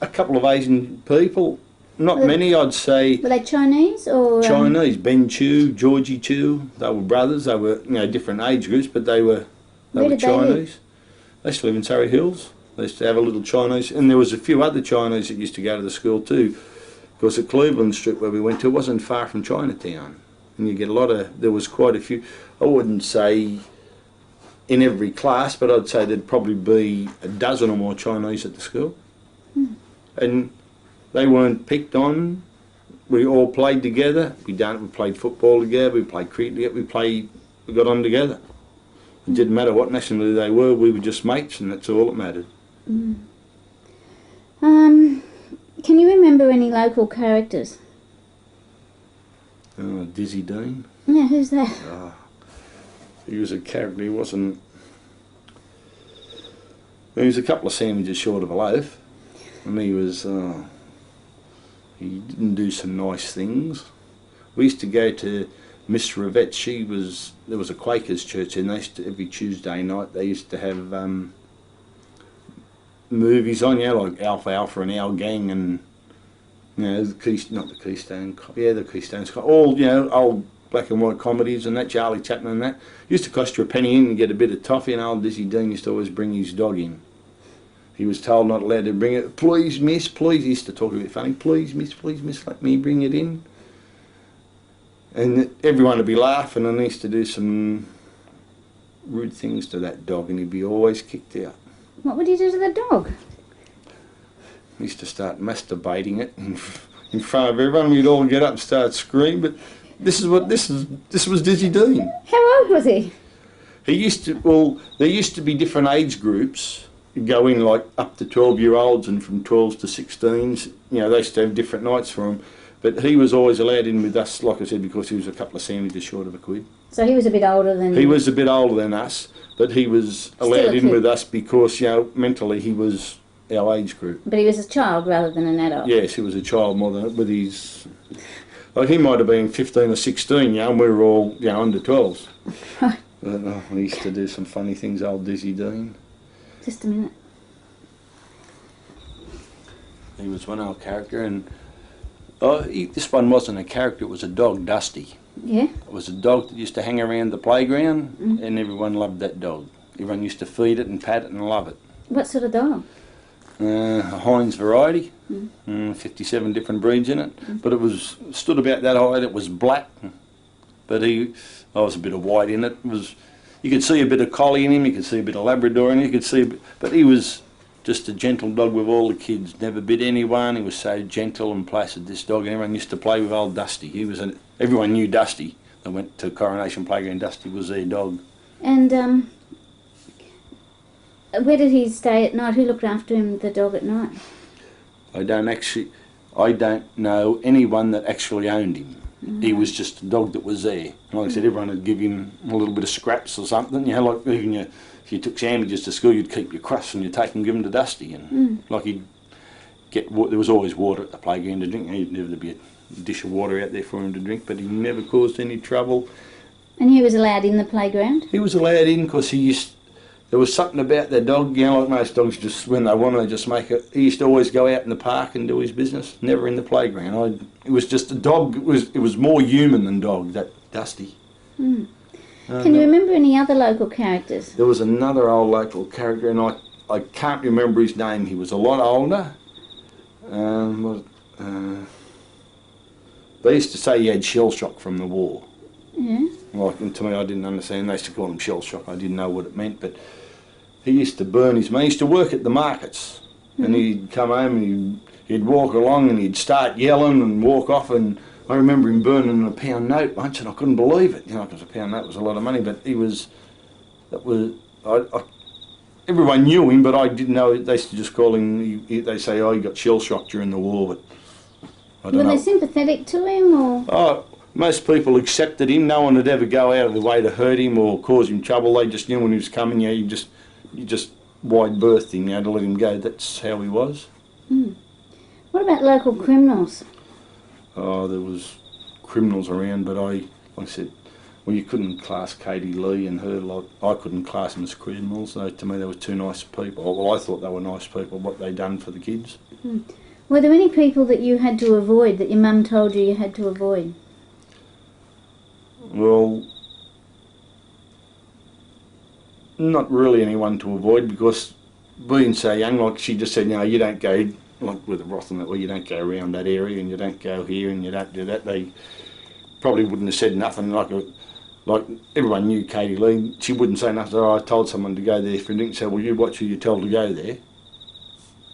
A couple of Asian people, not many, I'd say. Were they Chinese or...? Chinese, Ben Chu, Georgie Chu, they were brothers, they were, you know, different age groups, but they were Where Chinese. They used to live in Surry Hills. They used to have a little Chinese, and there was a few other Chinese that used to go to the school too, because at Cleveland Street where we went to, it wasn't far from Chinatown, and you get a lot of, there was quite a few, I wouldn't say in every class, but I'd say there'd probably be a dozen or more Chinese at the school. And they weren't picked on. We all played together. We played football together. We played cricket together. We got on together. It didn't matter what nationality they were. We were just mates, and that's all that mattered. Can you remember any local characters? Dizzy Dean. Yeah, who's that? He was a character. He wasn't. He was a couple of sandwiches short of a loaf, and he was. He didn't do some nice things. We used to go to Miss Rivette. There was a Quakers church, and they used to, every Tuesday night they used to have movies on, you know, like Alpha and Our Gang, and you know, the Keystone, all, you know, old black and white comedies and that, Charlie Chaplin and that. Used to cost you a penny in and get a bit of toffee, and old Dizzy Dean used to always bring his dog in. He was told not allowed to bring it. Please, miss, please. He used to talk a bit funny. Please, miss, let me bring it in. And everyone would be laughing, and he used to do some rude things to that dog, and he'd be always kicked out. What would you do to the dog? He used to start masturbating it in front of everyone. We'd all get up and start screaming. But this was Dizzy Dean. How old was he? He used to, well, there used to be different age groups go in like up to 12-year-olds, and from 12s to 16s, you know, they used to have different nights for him. But he was always allowed in with us, like I said, because he was a couple of sandwiches short of a quid. So he was a bit older than... He was a bit older than us, but he was allowed in with us because, you know, mentally he was our age group. But he was a child rather than an adult. Yes, he was a child more than with his... Like he might have been 15 or 16, you know, and we were all, you know, under 12s. Right. We used to do some funny things, old Dizzy Dean. Just a minute. He was one old character, and this one wasn't a character, it was a dog, Dusty. Yeah? It was a dog that used to hang around the playground, and everyone loved that dog. Everyone used to feed it and pat it and love it. What sort of dog? A Heinz variety, 57 different breeds in it, but it was stood about that height. It was black, but I was a bit of white in it. You could see a bit of collie in him, you could see a bit of Labrador in him, you could see, but he was just a gentle dog with all the kids. Never bit anyone. He was so gentle and placid, this dog, and everyone used to play with old Dusty. Everyone knew Dusty. They went to Coronation Playground. Dusty was their dog. And where did he stay at night? Who looked after him, the dog, at night? I don't know anyone that actually owned him. He was just a dog that was there. And like I said, everyone would give him a little bit of scraps or something. You know, like even if you took sandwiches to school, you'd keep your crusts and you'd take and give them to Dusty. And like he'd get, there was always water at the playground to drink. There'd never be a dish of water out there for him to drink, but he never caused any trouble. And he was allowed in the playground? He was allowed in because there was something about that dog, you know, like most dogs, just when they want to just make it. He used to always go out in the park and do his business, never in the playground. It was just a dog. It was more human than dog, that Dusty. Can you remember any other local characters? There was another old local character, and I can't remember his name. He was a lot older. They used to say he had shell shock from the war. Yeah. Like, and to me, I didn't understand. They used to call him shell shock. I didn't know what it meant, but he used to burn his money. He used to work at the markets, and he'd come home and he'd walk along and he'd start yelling and walk off. And I remember him burning a £1 note once, and I couldn't believe it. You know, because a £1 note was a lot of money. But everyone knew him, but I didn't know. They used to just call him. They say, "Oh, he got shell shock during the war," but I don't know. Were they sympathetic to him, or? Oh, most people accepted him. No one would ever go out of the way to hurt him or cause him trouble. They just knew when he was coming. You know, you just wide berthed him, you know, to let him go. That's how he was. What about local criminals? Oh, there was criminals around, but like I said, well, you couldn't class Katie Lee and her lot. I couldn't class them as criminals. To me, they were two nice people. Well, I thought they were nice people, what they done for the kids. Were there any people that you had to avoid, that your mum told you had to avoid? Well, not really anyone to avoid, because being so young, like she just said, you know, you don't go, like with the broth and that, well, you don't go around that area and you don't go here and you don't do that. They probably wouldn't have said nothing. Like everyone knew Katie Lee. She wouldn't say nothing. Oh, I told someone to go there for a drink. So, well, you watch who you tell to go there.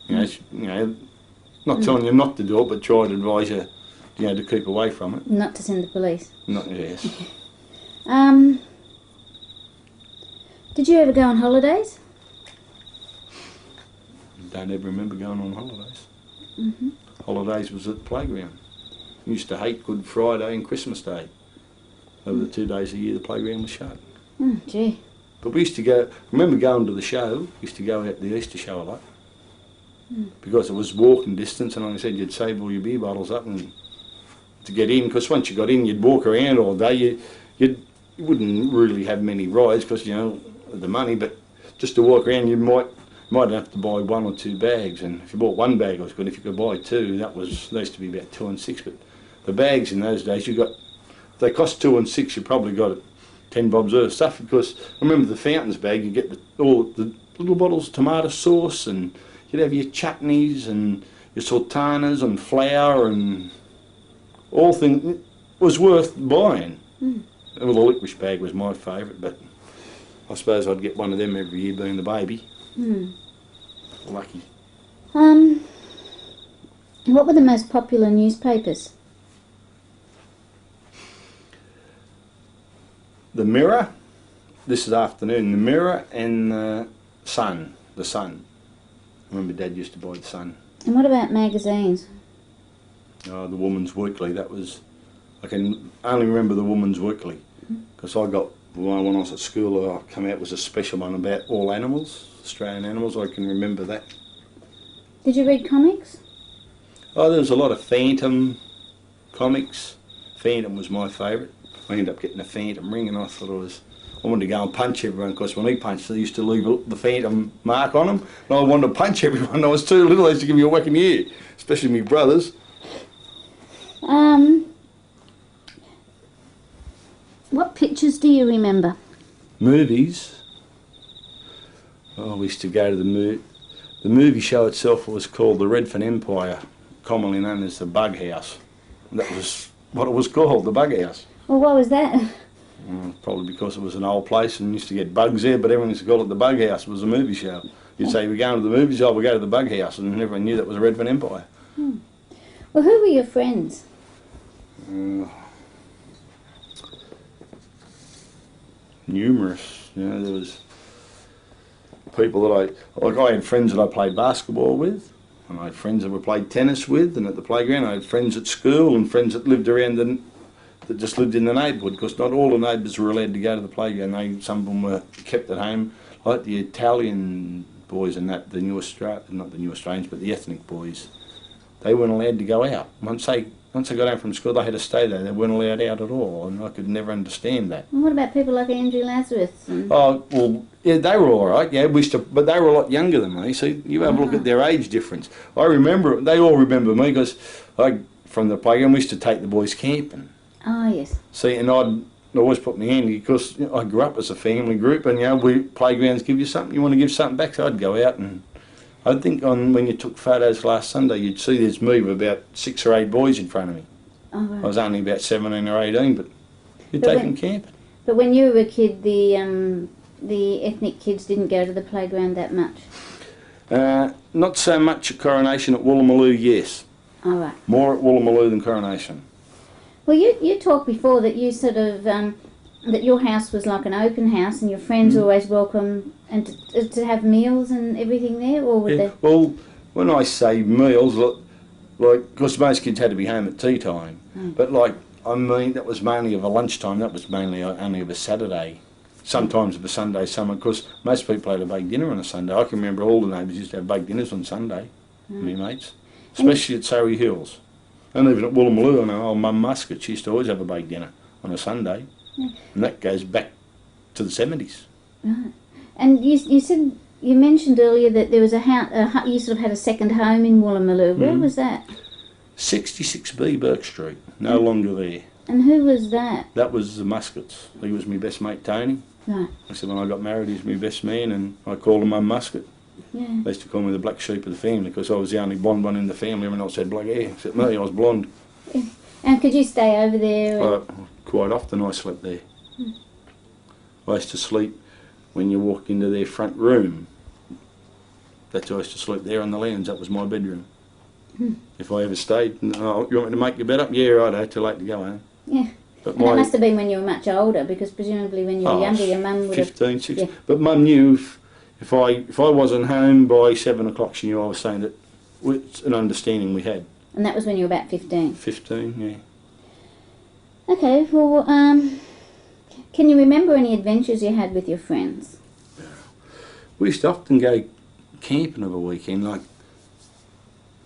You know, not telling you not to do it, but try to advise you, you know, to keep away from it. Not to send the police? Yes. Did you ever go on holidays? Don't ever remember going on holidays. Holidays was at the playground. We used to hate Good Friday and Christmas Day. Over the 2 days a year the playground was shut. Gee. But we used to go, I remember going to the show, we used to go out to the Easter show a lot. Because it was walking distance, and like I said, you'd save all your beer bottles up and to get in, because once you got in you'd walk around all day. You wouldn't really have many rides because, you know, the money, but just to walk around you might have to buy 1 or 2 bags, and if you bought 1 bag it was good. If you could buy 2, they used to be about 2 and 6, but the bags in those days, if they cost 2 and 6, you probably got 10 bobs worth of stuff, because I remember the fountains bag, you get all the little bottles of tomato sauce, and you'd have your chutneys and your sultanas and flour and all things. It was worth buying. Well, the licorice bag was my favourite, but I suppose I'd get one of them every year being the baby. Lucky. What were the most popular newspapers? The Mirror, this is afternoon, the Mirror and the Sun. remember Dad used to buy the Sun. And what about magazines? The Woman's Weekly, that was, I can only remember the Woman's Weekly, because I got one when I was at school. I came out was a special one about all animals, Australian animals. I can remember that. Did you read comics? Oh, there was a lot of Phantom comics. Phantom was my favourite. I ended up getting a Phantom ring, and I thought I wanted to go and punch everyone, because when he punched, they used to leave the Phantom mark on him, and I wanted to punch everyone. I was too little. They used to give me a whack in the ear, especially my brothers. What pictures do you remember? Movies. Oh, we used to go to the movie show itself was called the Redfern Empire, commonly known as the Bug House. That was what it was called, the Bug House. Well, what was that? Probably because it was an old place and used to get bugs there, but everyone used to call it the Bug House. It was a movie show. You'd say, we're going to the movies, we go to the Bug House, and everyone knew that was the Redfern Empire. Well, who were your friends? Numerous. There was people that I had friends that I played basketball with, and I had friends that we played tennis with, and at the playground I had friends at school and friends that lived around that just lived in the neighbourhood, because not all the neighbours were allowed to go to the playground. Some of them were kept at home, like the Italian boys and that, not the New Australians, but the ethnic boys. They weren't allowed to go out. Once they got home from school, they had to stay there. They weren't allowed out at all, and I could never understand that. And what about people like Andrew Lazarus? Oh, well, yeah, they were all right, yeah, but they were a lot younger than me, so you have a look at their age difference. I remember, they all remember me, because from the playground we used to take the boys camping. Oh, yes. See, and I'd always put my hand, because I grew up as a family group, and playgrounds give you something, you want to give something back, so I'd go out. And I think when you took photos last Sunday, you'd see there's me with about 6 or 8 boys in front of me. Oh, right. I was only about 17 or 18, but you'd take them camping. But when you were a kid, the ethnic kids didn't go to the playground that much? Not so much at Coronation. At Woolloomooloo, yes. All right. More at Woolloomooloo than Coronation. Well, you talked before that you sort of that your house was like an open house, and your friends were always welcome, and to have meals and everything there, or would they? Well, when I say meals, because most kids had to be home at tea time, but I mean that was mainly of a lunchtime. That was mainly only of a Saturday, sometimes of a Sunday. Because most people had a baked dinner on a Sunday. I can remember all the neighbours used to have baked dinners on Sunday, me mates, especially at Surry Hills. And even at Woolloomooloo, I know old Mum Muscat, she used to always have a baked dinner on a Sunday. And that goes back to the 70s. Right. And you mentioned earlier that there was you sort of had a second home in Woolloomooloo. Where was that? 66B Burke Street, no longer there. And who was that? That was the Muscats. He was my best mate, Tony. Right. I said when I got married, he was my best man, and I called him Mum Muscat. Yeah. They used to call me the black sheep of the family, because I was the only blonde one in the family. Everyone else had black hair, except me, I was blonde. Yeah. And could you stay over there? Quite often I slept there. I used to sleep when you walk into their front room. I used to sleep there on the lounge. That was my bedroom. If I ever stayed, you want me to make your bed up? Yeah, right, too late to go home. Yeah. But that must have been when you were much older, because presumably when you were younger, your mum would 15, 16. Yeah. But Mum knew if I wasn't home by 7 o'clock, she knew I was staying. That it's an understanding we had. And that was when you were about 15? 15, yeah. Okay, well, can you remember any adventures you had with your friends? We used to often go camping of a weekend.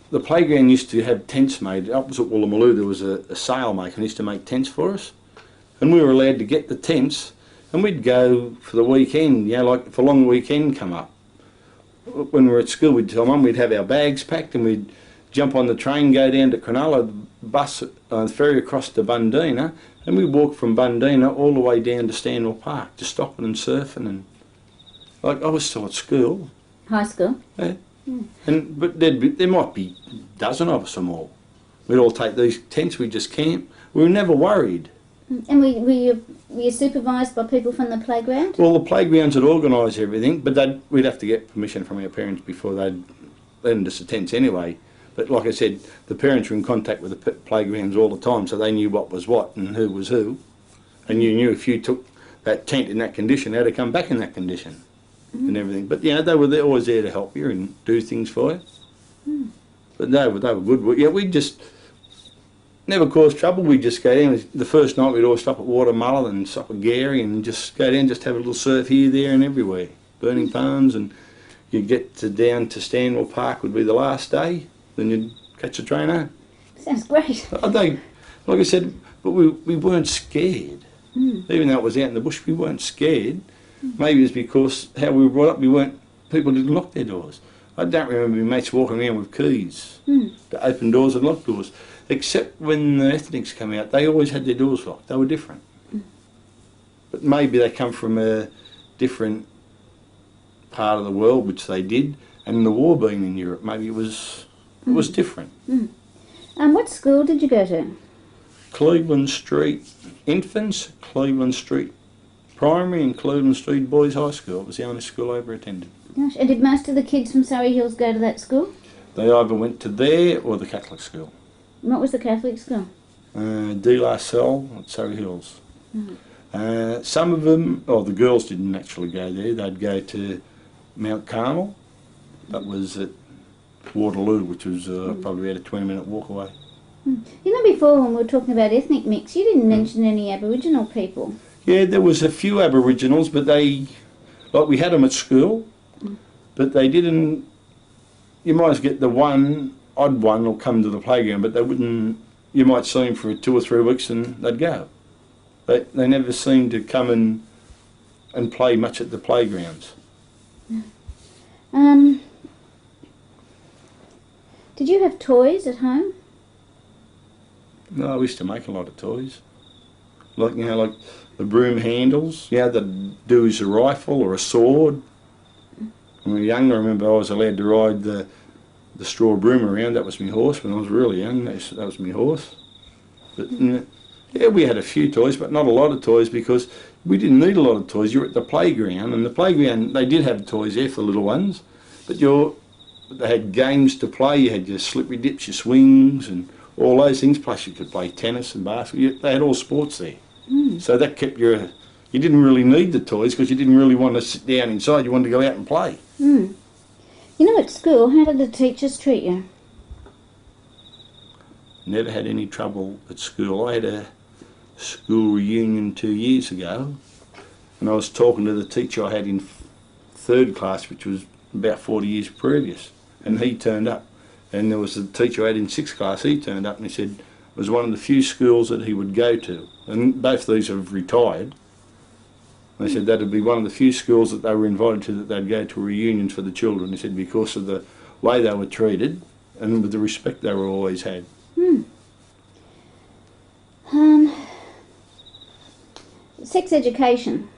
The playground used to have tents made. Opposite Woolloomooloo there was a sail maker, and he used to make tents for us. And we were allowed to get the tents, and we'd go for the weekend, if a long weekend come up. When we were at school, we'd tell Mum we'd have our bags packed, and we'd jump on the train, go down to Cronulla, bus, ferry across to Bundeena, and we'd walk from Bundeena all the way down to Stanwell Park, just stopping and surfing. And I was still at school. High school? Yeah. But there might be a dozen of us or more. We'd all take these tents, we'd just camp. We were never worried. And were you supervised by people from the playground? Well, the playgrounds would organise everything, but we'd have to get permission from our parents before they'd lend us the tents anyway. But like I said, the parents were in contact with the playgrounds all the time, so they knew what was what and who was who. And you knew if you took that tent in that condition, how to come back in that condition. and everything. But, you know, they're always there to help you and do things for you. But they were good. Yeah, we just never caused trouble. We'd just go down. The first night we'd always stop at Woolloomooloo and stop at Gary and just go down, just have a little surf here, there and everywhere. Burning ponds, and you'd get down to Stanwell Park would be the last day, then you'd catch a train home. Sounds great. Like I said, but we weren't scared. Even though it was out in the bush, we weren't scared. Maybe it's because how we were brought up, people didn't lock their doors. I don't remember my mates walking around with keys to open doors and lock doors. Except when the ethnics come out, they always had their doors locked. They were different. But maybe they come from a different part of the world, which they did, and the war being in Europe, maybe it was different. What school did you go to? Cleveland Street Infants, Cleveland Street Primary and Cleveland Street Boys High School. It was the only school I ever attended. Gosh, and did most of the kids from Surry Hills go to that school? They either went to there or the Catholic school. What was the Catholic school? De La Salle at Surry Hills. Some of them, the girls didn't actually go there. They'd go to Mount Carmel. That was at Waterloo, which was probably about a 20-minute walk away. You know, before when we were talking about ethnic mix, you didn't mention any Aboriginal people. Yeah, there was a few Aboriginals, but we had them at school, but they didn't. You might get the odd one will come to the playground, but they wouldn't. You might see them for 2 or 3 weeks and they'd go. They never seemed to come and play much at the playgrounds. Did you have toys at home? No, we used to make a lot of toys. Like the broom handles. Yeah, they'd do as a rifle or a sword. When we were younger, I remember I was allowed to ride the straw broom around. That was my horse. When I was really young, that was my horse. But yeah, we had a few toys, but not a lot of toys because we didn't need a lot of toys. You're at the playground, and the playground, they did have toys there for little ones, but they had games to play. You had your slippery dips, your swings, and all those things. Plus, you could play tennis and basketball. They had all sports there. So that kept you didn't really need the toys because you didn't really want to sit down inside. You wanted to go out and play. You know, at school, how did the teachers treat you? Never had any trouble at school. I had a school reunion 2 years ago, and I was talking to the teacher I had in 3rd class, which was about 40 years previous, and he turned up. And there was a teacher I had in 6th class, he turned up and he said it was one of the few schools that he would go to. And both these have retired. They said that'd be one of the few schools that they were invited to that they'd go to reunions for the children. He said because of the way they were treated and with the respect they were always had. Sex education.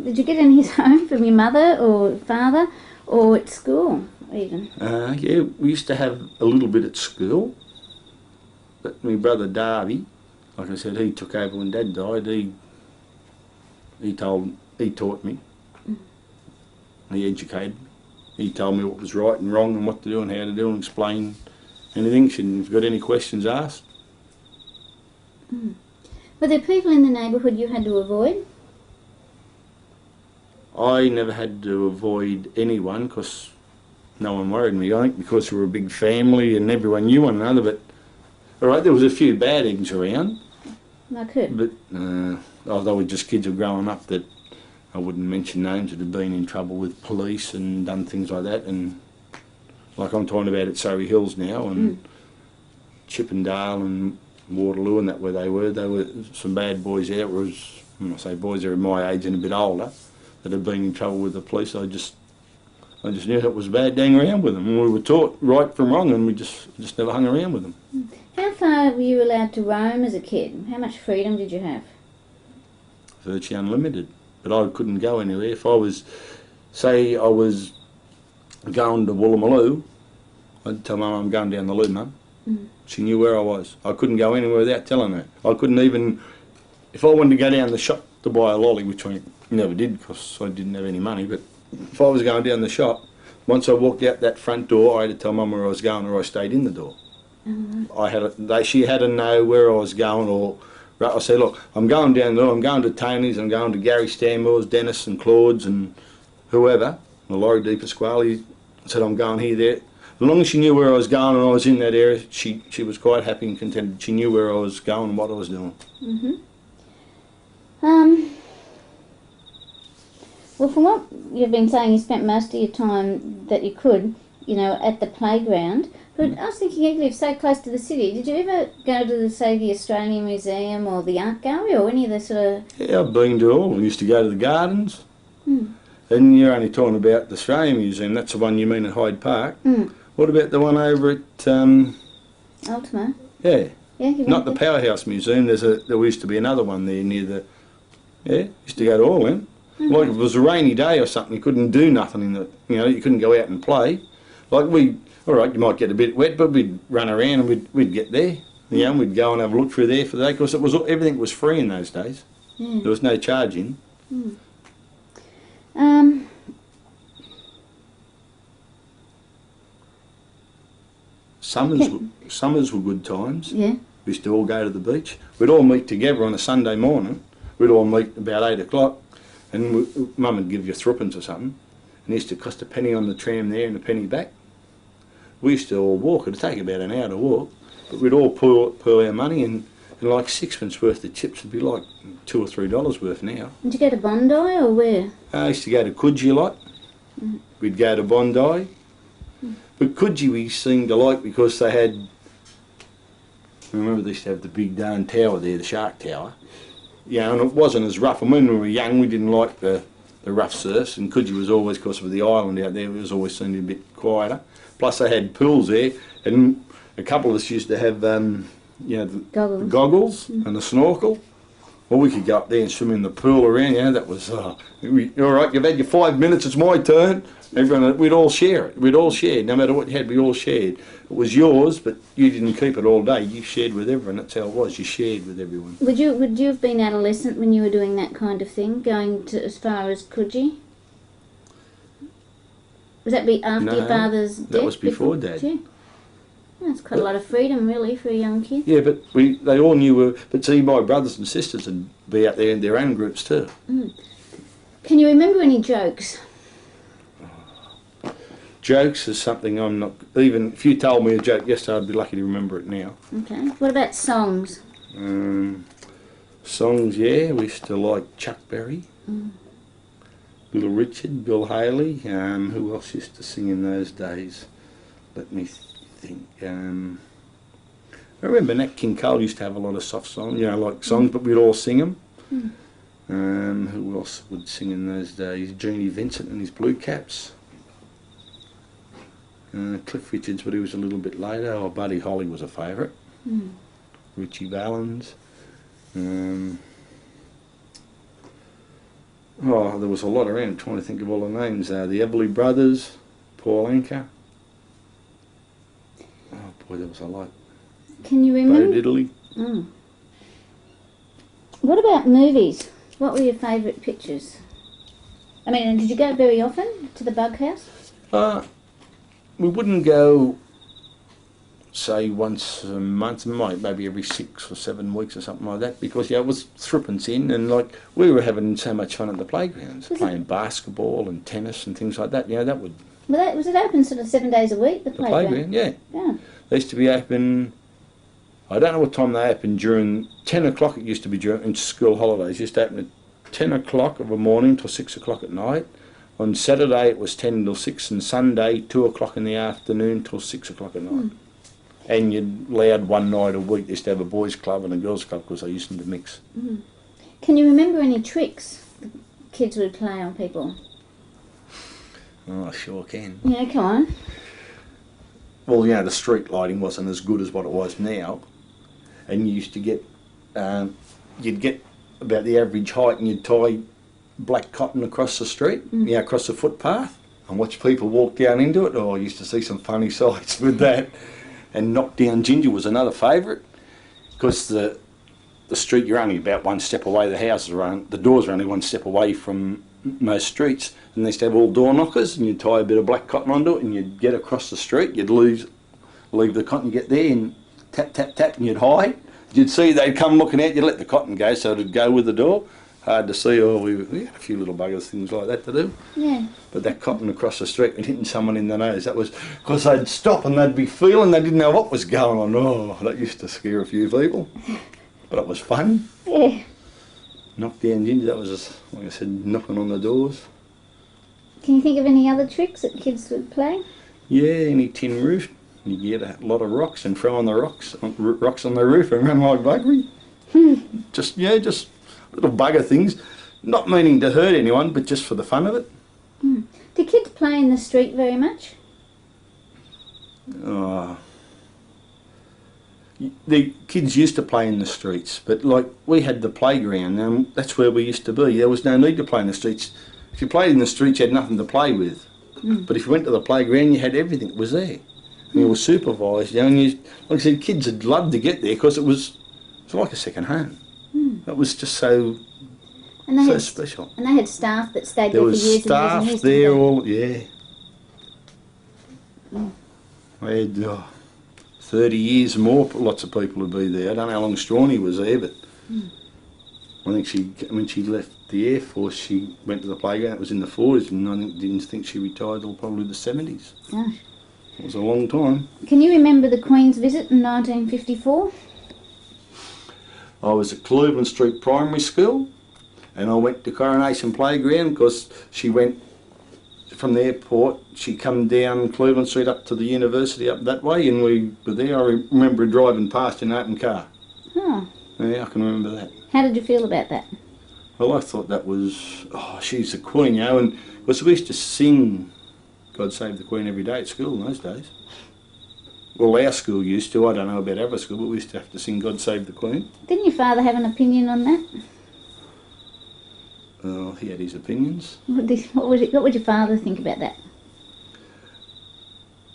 Did you get any at home from your mother or father or at school even? Yeah, we used to have a little bit at school. But my brother Darby, like I said, he took over when Dad died. He taught me. He educated me. He told me what was right and wrong and what to do and how to do and explain anything. If you've got any questions, asked. Were there people in the neighbourhood you had to avoid? I never had to avoid anyone because no one worried me. I think because we were a big family and everyone knew one another. But all right, there was a few bad eggs around. Like who? But although we just kids were growing up that I wouldn't mention names that had been in trouble with police and done things like that. And like I'm talking about at Surry Hills now and Chippendale and Waterloo and that where they were some bad boys out. When I say boys, they were my age and a bit older that had been in trouble with the police. I just knew it was bad to hang around with them. And we were taught right from wrong and we just never hung around with them. How far were you allowed to roam as a kid? How much freedom did you have? Virtually unlimited. But I couldn't go anywhere. If I was, say I was going to Woolloomooloo, I'd tell Mum I'm going down the loo, Mum. She knew where I was. I couldn't go anywhere without telling her. I couldn't even, if I wanted to go down the shop to buy a lolly, which I never did because I didn't have any money, but if I was going down the shop, once I walked out that front door, I had to tell Mum where I was going or I stayed in the door. She had to know where I was going, or I said, look, I'm going down there, I'm going to Tony's, I'm going to Gary Stanmore's, Dennis and Claude's and whoever, a lorry deep Pasquale. Said, I'm going here, there. As long as she knew where I was going and I was in that area, she was quite happy and contented. She knew where I was going and what I was doing. Well, from what you've been saying, you spent most of your time that you could, you know, at the playground. But I was thinking, you live so close to the city. Did you ever go to, say, the Australian Museum or the Art Gallery or any of the sort of... Yeah, I've been to all. We used to go to the gardens. And you're only talking about the Australian Museum. That's the one you mean at Hyde Park. What about the one over at... Ultimo? Yeah. Yeah, you Not the went there? Powerhouse Museum. There used to be another one there near the... Yeah, used to go to all them. Like if it was a rainy day or something, you couldn't do nothing in the... You know, you couldn't go out and play. Like we... All right, you might get a bit wet, but we'd run around and we'd get there. You know, we'd go and have a look through there for the day, because everything was free in those days. There was no charging. Summers were good times. Yeah. We used to all go to the beach. We'd all meet together on a Sunday morning. We'd all meet about 8 o'clock, and Mum would give you threepence or something. And it used to cost a penny on the tram there and a penny back. We used to all walk. It'd take about an hour to walk, but we'd all pool our money, and like sixpence worth of chips would be like $2 or $3 worth now. Did you go to Bondi or where? I used to go to Coogee a lot. We'd go to Bondi. But Coogee we seemed to like because they had... I remember they used to have the big darn tower there, the Shark Tower. You know, and it wasn't as rough. And when we were young, we didn't like the rough surfs, and Coogee was always, because of the island out there, it was always seemed a bit quieter. Plus they had pools there, and a couple of us used to have, you know, the goggles and the snorkel. Well, we could go up there and swim in the pool around, you know, that was, all right, you've had your 5 minutes, it's my turn. Everyone, we'd all share it. We'd all share, no matter what you had, we all shared. It was yours, but you didn't keep it all day. You shared with everyone. That's how it was. You shared with everyone. Would you have been adolescent when you were doing that kind of thing, going to as far as Coogee? Was that after your father's death? That was before Dad. Yeah. That's quite a lot of freedom, really, for a young kid. Yeah, but they all knew. But see, my brothers and sisters would be out there in their own groups too. Can you remember any jokes? Jokes is something I'm not... Even if you told me a joke yesterday, I'd be lucky to remember it now. Okay. What about songs? Songs, yeah. We used to like Chuck Berry, Little Richard, Bill Haley. Who else used to sing in those days? Let me think. I remember Nat King Cole used to have a lot of soft songs, you know, like songs, but we'd all sing them. Who else would sing in those days? Jeannie Vincent and his Blue Caps. Cliff Richards, but he was a little bit later. Oh, Buddy Holly was a favourite. Richie Valens. Oh, there was a lot around. I'm trying to think of all the names. The Everly Brothers, Paul Anka. Oh boy, there was a lot. Can you remember? Bo Diddley. What about movies? What were your favourite pictures? I mean, did you go very often to the Bug House? We wouldn't go, say, once a month, maybe every 6 or 7 weeks or something like that, because, yeah, it was threepence in, and, like, we were having so much fun at the playgrounds, playing basketball and tennis and things like that, you know, that would... Was it open sort of 7 days a week, the playground? Yeah. They used to be open, I don't know what time they opened, during 10 o'clock it used to be during school holidays. It used to open at 10 o'clock of a morning till 6 o'clock at night. On Saturday it was 10 till 6, and Sunday 2 o'clock in the afternoon till 6 o'clock at night. And you'd allowed one night a week. They used to have a boys' club and a girls' club because they used them to mix. Can you remember any tricks the kids would play on people? Oh, I sure can. Yeah, come on. Well, you know, the street lighting wasn't as good as what it was now, and you used to get, you'd get about the average height, and you'd tie black cotton across the street, you know, across the footpath, and watch people walk down into it. Oh, I used to see some funny sights with that. And Knock Down Ginger was another favourite, because the street, you're only about one step away, the doors are only one step away from most streets, and they used to have all door knockers, and you'd tie a bit of black cotton onto it, and you'd get across the street, you'd leave the cotton, you get there, and tap, tap, tap, and you'd hide. You'd see they'd come looking out, you'd let the cotton go so it'd go with the door, hard to see. Or we had a few little buggers, things like that to do. Yeah. But that cotton across the street and hitting someone in the nose, that was because they'd stop and they'd be feeling they didn't know what was going on. Oh, that used to scare a few people. But it was fun. Yeah. Knock down ginger, that was just, like I said, knocking on the doors. Can you think of any other tricks that kids would play? Yeah, any tin roof. You get a lot of rocks and throw on the rocks on the roof and run like buggery. Just little bugger things. Not meaning to hurt anyone, but just for the fun of it. Do kids play in the street very much? The kids used to play in the streets, but like we had the playground, and that's where we used to be. There was no need to play in the streets. If you played in the streets, you had nothing to play with. But if you went to the playground, you had everything. It was there. And you were supervised. And you, like I said, kids would love to get there because it was like a second home. It was just so special. And they had staff that stayed there for years and years staff and years. There, all yeah. I had 30 years more. Lots of people would be there. I don't know how long Strawny was there, but I think when she left the Air Force, she went to the playground. It was in the 40s, and I didn't think she retired till probably the 70s. Gosh. It was a long time. Can you remember the Queen's visit in 1954? I was at Cleveland Street Primary School, and I went to Coronation Playground because she went from the airport. She come down Cleveland Street up to the university up that way, and we were there. I remember driving past in an open car. Oh. Yeah, I can remember that. How did you feel about that? Well, I thought that was, she's the Queen, you know, and because we used to sing God Save the Queen every day at school in those days. Well, our school used to. I don't know about other school, but we used to have to sing God Save the Queen. Didn't your father have an opinion on that? He had his opinions. What would your father think about that?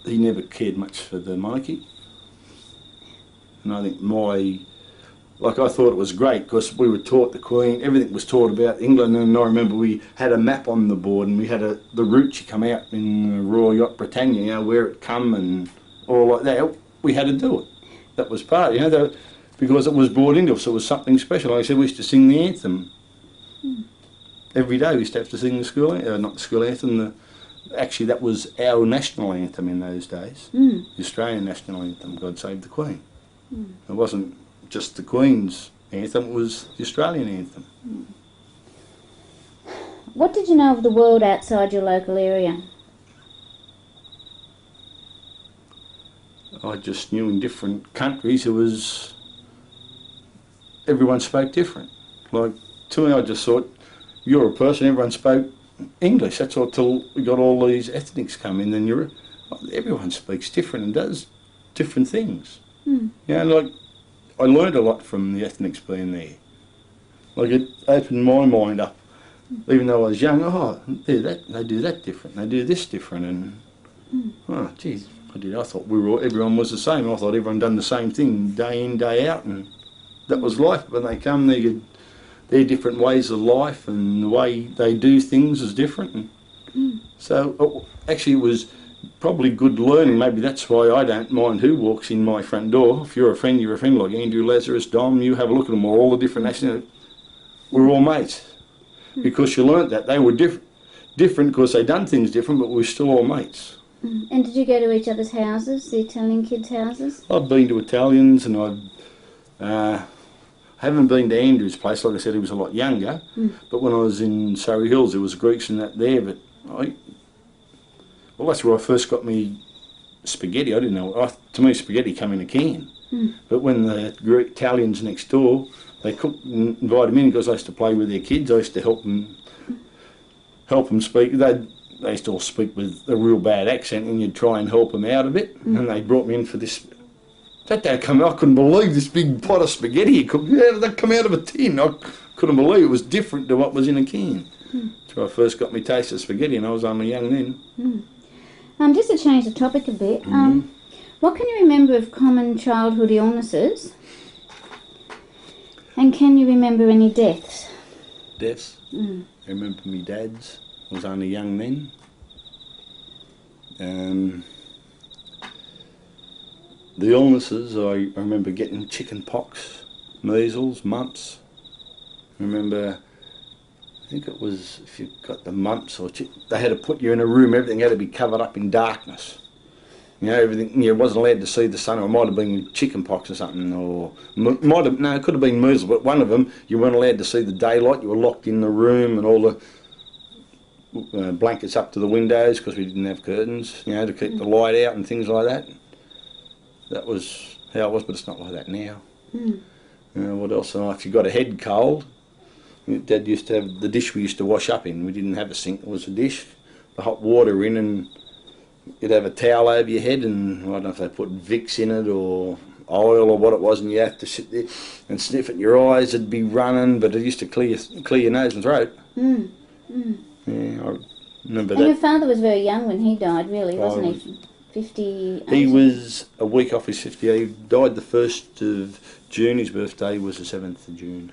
He never cared much for the monarchy. And I think I thought it was great because we were taught the Queen, everything was taught about England, and I remember we had a map on the board and we had the route she come out in the Royal Yacht Britannia, you know, where it come and all like that. We had to do it. That was part, you know, because it was brought into us, so it was something special. Like I said, we used to sing the anthem. Every day we used to have to sing the school, not the school anthem, actually that was our national anthem in those days, the Australian national anthem, God Save the Queen. It wasn't just the Queen's anthem, it was the Australian anthem. What did you know of the world outside your local area? I just knew in different countries everyone spoke different. Like, to me I just thought, you're a person, everyone spoke English, that's all, till we got all these ethnics come in, then everyone speaks different and does different things. You know, like, I learned a lot from the ethnics being there. Like, it opened my mind up. Even though I was young, they do that different, they do this different, and oh, geez, I thought everyone was the same. I thought everyone done the same thing day in, day out, and that was life. When they come, their different ways of life and the way they do things is different. And so, actually, it was probably good learning. Maybe that's why I don't mind who walks in my front door. If you're a friend, you're a friend. Like Andrew, Lazarus, Dom, you have a look at them all the different nationalities. We're all mates. Because you learnt that. They were different because they done things different, but we're still all mates. And did you go to each other's houses, the Italian kids' houses? I've been to Italians, and I haven't been to Andrew's place. Like I said, he was a lot younger. But when I was in Surry Hills, there was Greeks and that there. But that's where I first got me spaghetti. I didn't know. To me, spaghetti come in a can. But when the Greek Italians next door, they cooked and invited me in because I used to play with their kids. I used to help them speak. They used to all speak with a real bad accent, and you'd try and help them out a bit. And they brought me in for this. That day I couldn't believe this big pot of spaghetti he cooked. How did that come out of a tin? I couldn't believe it was different to what was in a can. So I first got me taste of spaghetti, and I was only young then. Just to change the topic a bit, what can you remember of common childhood illnesses? And can you remember any deaths? Deaths? I remember my dad's. I was only young then. The illnesses, I remember getting chicken pox, measles, mumps. I remember I think it was if you got the mumps or they had to put you in a room. Everything had to be covered up in darkness. You know, everything. You wasn't allowed to see the sun. Or it might have been chicken pox or something, or it could have been measles. But one of them, you weren't allowed to see the daylight. You were locked in the room, and all the blankets up to the windows because we didn't have curtains. You know, to keep the light out and things like that. That was how it was, but it's not like that now. What else? If you got a head cold. Dad used to have the dish we used to wash up in. We didn't have a sink, it was a dish. The hot water in, and you'd have a towel over your head, and I don't know if they put Vicks in it or oil or what it was, and you have to sit there and sniff at your eyes. It'd be running, but it used to clear your nose and throat. Yeah, I remember that. And your father was very young when he died, really, wasn't he? 50. He was a week off his 50. He died the 1st of June. His birthday was the 7th of June.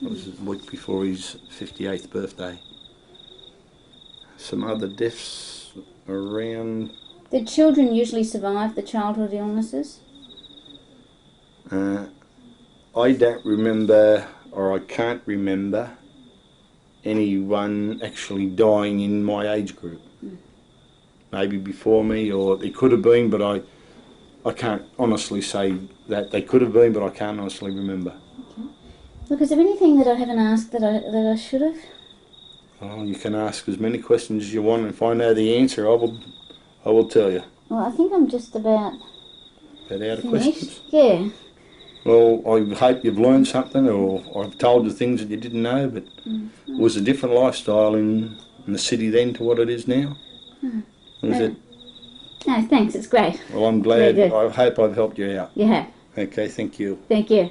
It was a week before his 58th birthday. Some other deaths around. Did children usually survive the childhood illnesses? I don't remember, or I can't remember, anyone actually dying in my age group. Maybe before me, or it could have been, but I can't honestly say that. They could have been, but I can't honestly remember. Look, is there anything that I haven't asked that I should have? Oh, you can ask as many questions as you want, and if I know the answer, I will tell you. Well, I think I'm just about out of finished. questions? Yeah. Well, I hope you've learned something, or I've told you things that you didn't know, but it was a different lifestyle in the city then to what it is now. Was it? No, thanks, it's great. Well, I'm glad. I hope I've helped you out. You have. Okay, thank you. Thank you.